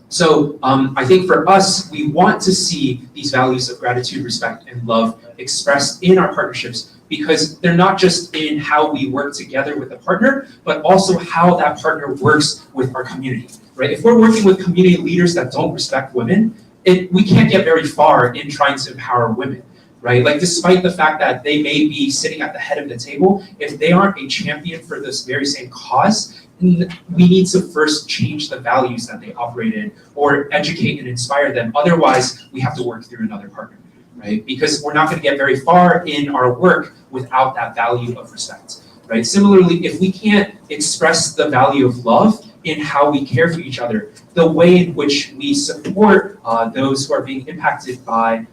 So I think for us, we want to see these values of gratitude, respect, and love expressed in our partnerships, because they're not just in how we work together with a partner, but also how that partner works with our community, right? If we're working with community leaders that don't respect women, we can't get very far in trying to empower women, right? Like, despite the fact that they may be sitting at the head of the table, if they aren't a champion for this very same cause, we need to first change the values that they operate in or educate and inspire them. Otherwise, we have to work through another partner, right? Because we're not going to get very far in our work without that value of respect, right? Similarly, if we can't express the value of love in how we care for each other, the way in which we support those who are being impacted by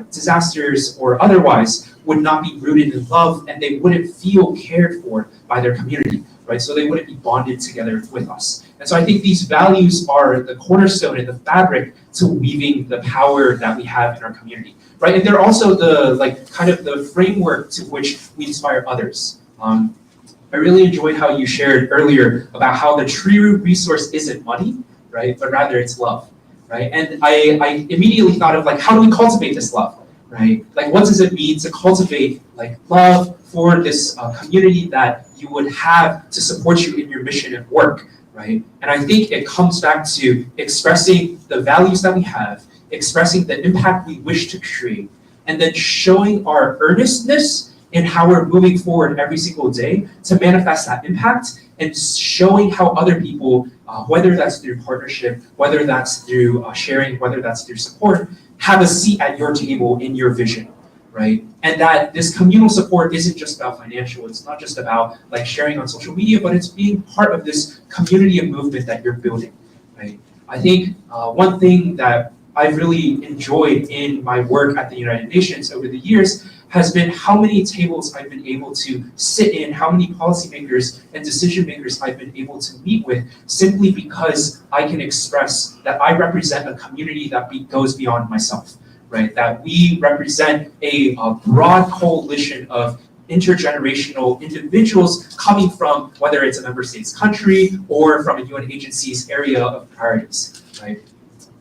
disasters or otherwise would not be rooted in love, and they wouldn't feel cared for by their community, right? So they wouldn't be bonded together with us. And so I think these values are the cornerstone and the fabric to weaving the power that we have in our community, right? And they're also the kind of the framework to which we inspire others. I really enjoyed how you shared earlier about how the true resource isn't money, right? But rather it's love, right? And I immediately thought of, like, how do we cultivate this love, right? Like, what does it mean to cultivate like love for this community that you would have to support you in your mission and work, right? And I think it comes back to expressing the values that we have, expressing the impact we wish to create, and then showing our earnestness in how we're moving forward every single day to manifest that impact, and showing how other people, whether that's through partnership, whether that's through sharing, whether that's through support, have a seat at your table in your vision, right? And that this communal support isn't just about financial, it's not just about like sharing on social media, but it's being part of this community and movement that you're building, right? I think one thing that I've really enjoyed in my work at the United Nations over the years has been how many tables I've been able to sit in, how many policymakers and decision makers I've been able to meet with, simply because I can express that I represent a community that goes beyond myself, right? That we represent a broad coalition of intergenerational individuals coming from, whether it's a member state's country or from a UN agency's area of priorities, right?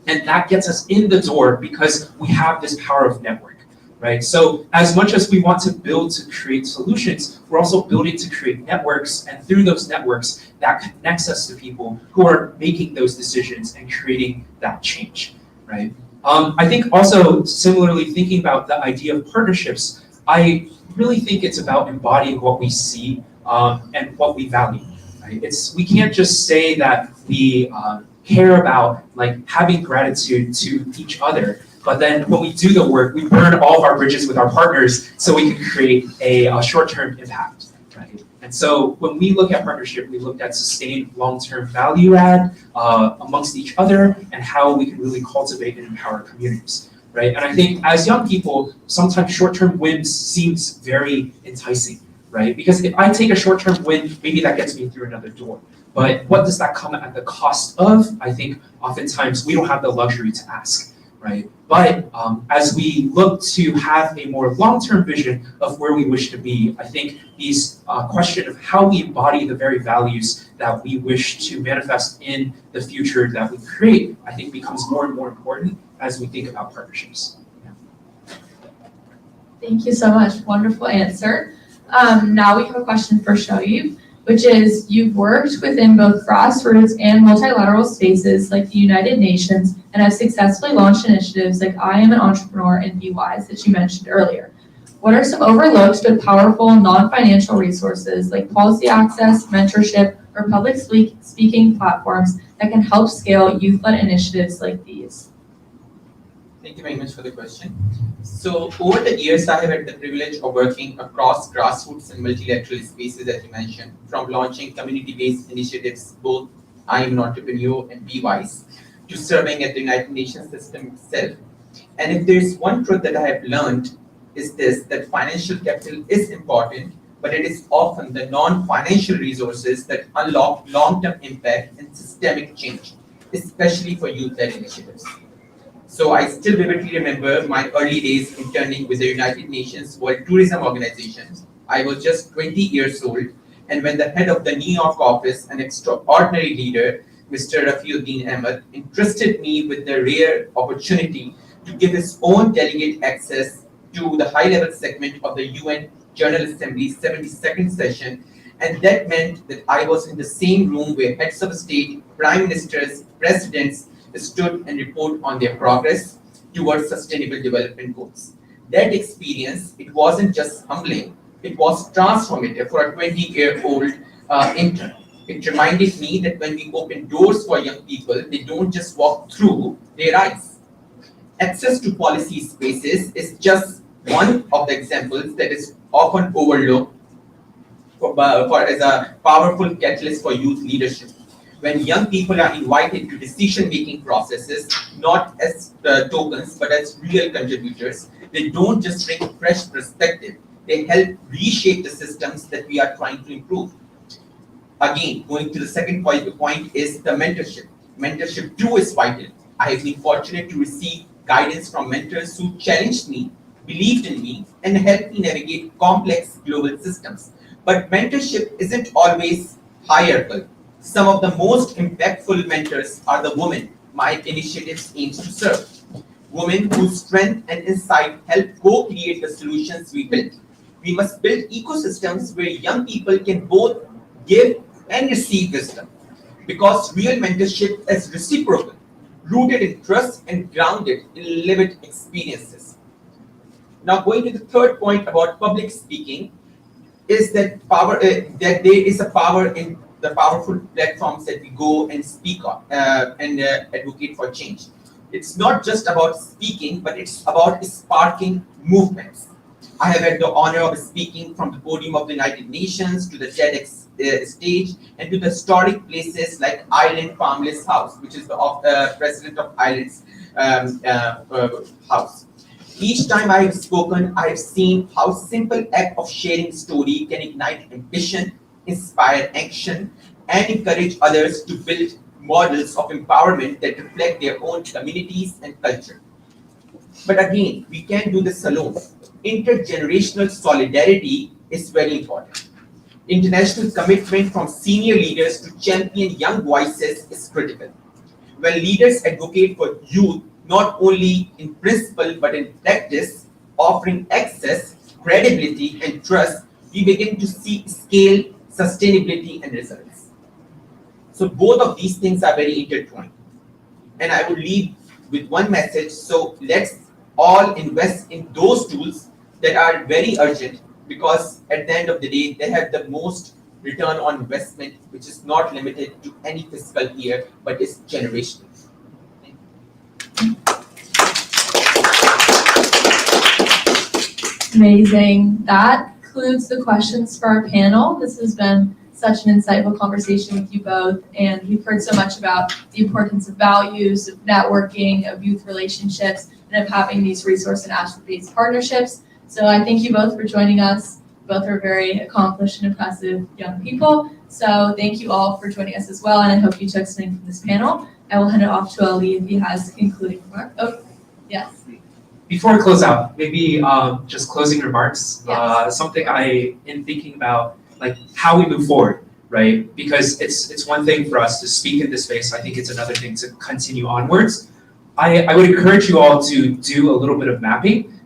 And that gets us in the door because we have this power of network, right? So as much as we want to build to create solutions, we're also building to create networks, and through those networks, that connects us to people who are making those decisions and creating that change, right? I think also, similarly, thinking about the idea of partnerships, I really think it's about embodying what we see and what we value, right? We can't just say that we care about like having gratitude to each other, but then when we do the work, we burn all of our bridges with our partners so we can create a short-term impact, right? And so when we look at partnership, we looked at sustained long-term value add amongst each other and how we can really cultivate and empower communities, right? And I think as young people, sometimes short-term wins seems very enticing, right? Because if I take a short-term win, maybe that gets me through another door. But what does that come at the cost of? I think oftentimes we don't have the luxury to ask, right? But as we look to have a more long-term vision of where we wish to be, I think these question of how we embody the very values that we wish to manifest in the future that we create, I think becomes more and more important as we think about partnerships. Yeah. Thank you so much. Wonderful answer. Now we have a question for Shoaib, which is, you've worked within both grassroots and multilateral spaces like the United Nations and have successfully launched initiatives like I Am an Entrepreneur and Be Wise that you mentioned earlier. What are some overlooked but powerful non-financial resources like policy access, mentorship, or public speaking platforms that can help scale youth-led initiatives like these? Thank you very much for the question. So over the years, I have had the privilege of working across grassroots and multilateral spaces, as you mentioned, from launching community-based initiatives, both I Am an Entrepreneur and Be Wise, to serving at the United Nations system itself. And if there's one truth that I have learned is this, that financial capital is important, but it is often the non-financial resources that unlock long-term impact and systemic change, especially for youth-led initiatives. So I still vividly remember my early days interning with the United Nations World Tourism Organization. I was just 20 years old, and when the head of the New York office, an extraordinary leader, Mr. Rafiuddin Ahmed, entrusted me with the rare opportunity to give his own delegate access to the high-level segment of the UN General Assembly's 72nd session, and that meant that I was in the same room where heads of state, prime ministers, presidents stood and report on their progress towards sustainable development goals. That experience, it wasn't just humbling, it was transformative for a 20-year-old intern. It reminded me that when we open doors for young people, they don't just walk through, they rise. Access to policy spaces is just one of the examples that is often overlooked as a powerful catalyst for youth leadership. When young people are invited to decision-making processes, not as tokens, but as real contributors, they don't just bring fresh perspective, they help reshape the systems that we are trying to improve. Again, going to the second point is the mentorship. Mentorship too is vital. I have been fortunate to receive guidance from mentors who challenged me, believed in me, and helped me navigate complex global systems. But mentorship isn't always hierarchical. Some of the most impactful mentors are the women my initiatives aims to serve. Women whose strength and insight help co-create the solutions we build. We must build ecosystems where young people can both give and receive wisdom, because real mentorship is reciprocal, rooted in trust and grounded in lived experiences. Now, going to the third point about public speaking, is that that there is a power in the powerful platforms that we go and speak on and advocate for change. It's not just about speaking, but it's about sparking movements. I have had the honor of speaking from the podium of the United Nations to the TEDx stage and to the historic places like Ireland Farmless House, which is the President of Ireland's house. Each time I have spoken, I have seen how simple act of sharing story can ignite ambition, inspire action, and encourage others to build models of empowerment that reflect their own communities and culture. But again, we can't do this alone. Intergenerational solidarity is very important. International commitment from senior leaders to champion young voices is critical. When leaders advocate for youth, not only in principle but in practice, offering access, credibility, and trust, we begin to see scale, sustainability, and results. So both of these things are very intertwined. And I would leave with one message. So let's all invest in those tools that are very urgent, because at the end of the day, they have the most return on investment, which is not limited to any fiscal year, but is generational. Amazing. That concludes the questions for our panel. This has been such an insightful conversation with you both, and we've heard so much about the importance of values, of networking, of youth relationships, and of having these resource and asset-based partnerships. So I thank you both for joining us. Both are very accomplished and impressive young people. So thank you all for joining us as well, and I hope you took something from this panel. I will hand it off to Ali if he has concluding remarks. Oh, yes. Before we close out, maybe just closing remarks. Yes. Something in thinking about like how we move forward, right? Because it's one thing for us to speak in this space. I think it's another thing to continue onwards. I would encourage you all to do a little bit of mapping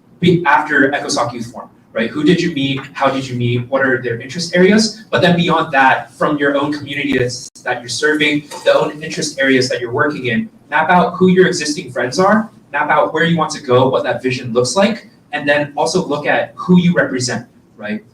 after ECOSOC Youth Forum, right? Who did you meet? How did you meet? What are their interest areas? But then beyond that, from your own communities that you're serving, the own interest areas that you're working in, map out who your existing friends are, map out where you want to go, what that vision looks like, and then also look at who you represent, right?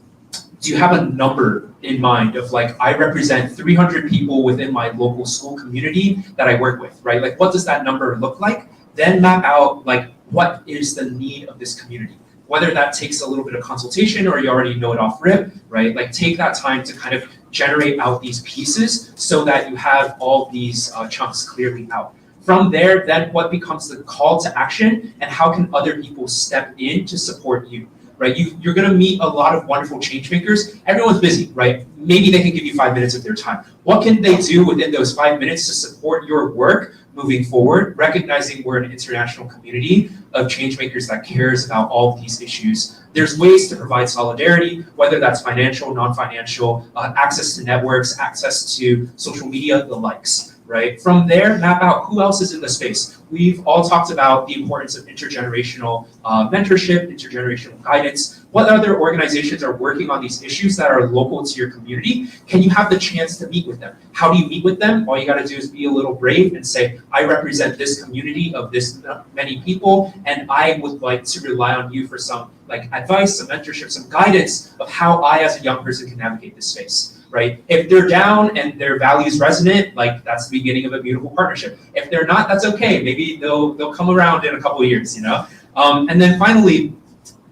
Do you have a number in mind of like, I represent 300 people within my local school community that I work with, right? Like, what does that number look like? Then map out like, what is the need of this community? Whether that takes a little bit of consultation or you already know it off rip, right? Like take that time to kind of generate out these pieces so that you have all these chunks clearly out. From there, then what becomes the call to action and how can other people step in to support you, right? You're gonna meet a lot of wonderful change makers. Everyone's busy, right? Maybe they can give you 5 minutes of their time. What can they do within those 5 minutes to support your work moving forward, recognizing we're an international community of change makers that cares about all of these issues? There's ways to provide solidarity, whether that's financial, non-financial, access to networks, access to social media, the likes. Right? From there, map out who else is in the space. We've all talked about the importance of intergenerational mentorship, intergenerational guidance. What other organizations are working on these issues that are local to your community? Can you have the chance to meet with them? How do you meet with them? All you got to do is be a little brave and say, I represent this community of this many people, and I would like to rely on you for some like advice, some mentorship, some guidance of how I as a young person can navigate this space. Right? If they're down and their values resonate, like that's the beginning of a beautiful partnership. If they're not, that's okay. Maybe they'll come around in a couple of years, you know? And then finally,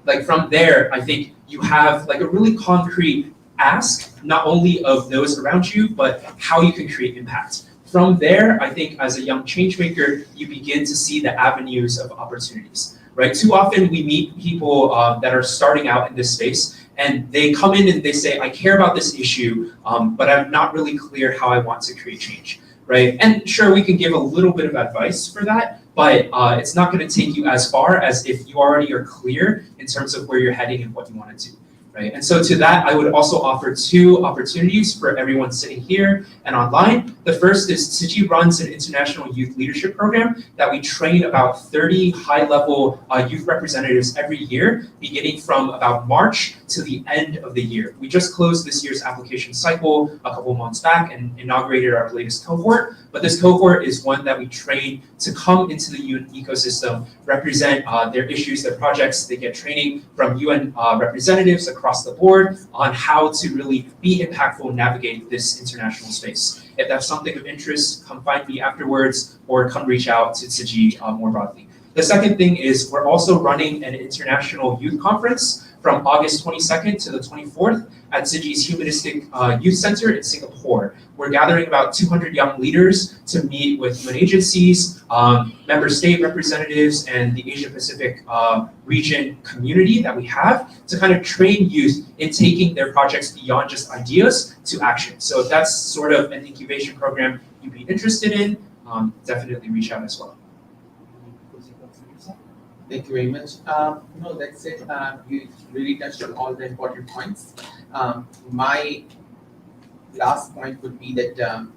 like from there, I think you have like a really concrete ask, not only of those around you, but how you can create impact. From there, I think as a young change maker, you begin to see the avenues of opportunities, right? Too often we meet people that are starting out in this space and they come in and they say, I care about this issue, but I'm not really clear how I want to create change, right? And sure, we can give a little bit of advice for that, but it's not gonna take you as far as if you already are clear in terms of where you're heading and what you wanna do. Right? And so to that, I would also offer 2 opportunities for everyone sitting here and online. The first is Tsuji runs an international youth leadership program that we train about 30 high-level youth representatives every year, beginning from about March to the end of the year. We just closed this year's application cycle a couple months back and inaugurated our latest cohort, but this cohort is one that we train to come into the UN ecosystem, represent their issues, their projects. They get training from UN representatives across the board on how to really be impactful and navigate this international space. If that's something of interest, come find me afterwards or come reach out to Tsuji more broadly. The second thing is we're also running an international youth conference from August 22nd to the 24th at Siji's Humanistic Youth Center in Singapore. We're gathering about 200 young leaders to meet with UN agencies, member state representatives, and the Asia Pacific region community that we have to kind of train youth in taking their projects beyond just ideas to action. So if that's sort of an incubation program you'd be interested in, definitely reach out as well. Thank you very much. No, that's it. You really touched on all the important points. My last point would be that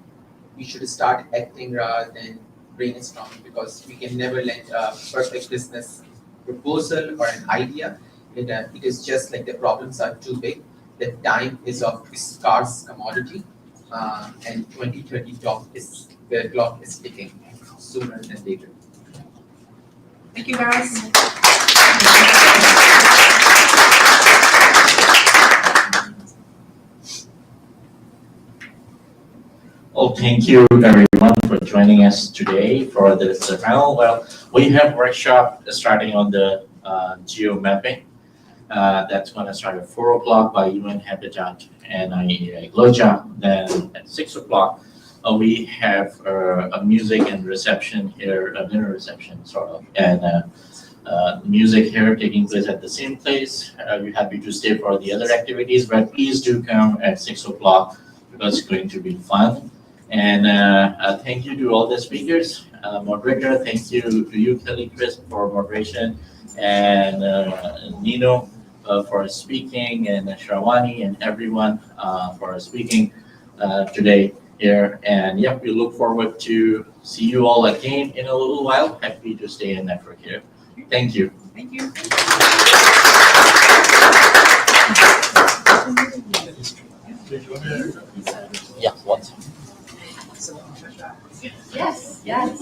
we should start acting rather than brainstorming, because we can never let a perfect business proposal or an idea. It is just like the problems are too big. The time is of scarce commodity, and 2030 the clock is ticking sooner than later. Thank you, guys. Well, thank you everyone for joining us today for this panel. Well, we have workshop starting on the geo mapping. That's going to start at 4 o'clock by UN Habitat and IEA Gloja. Then at 6 o'clock, we have a music and reception here, a dinner reception sort of, and music here taking place at the same place. We're happy to stay for the other activities, but please do come at 6 o'clock because it's going to be fun. And thank you to all the speakers. Moderator, thank you to you, Kelly Chris, for moderation, and Nino for speaking, and Shravani and everyone for speaking today here. And yep, we look forward to see you all again in a little while. Happy to stay in network here. Thank you. Thank you. Yeah, what? Yes, yes.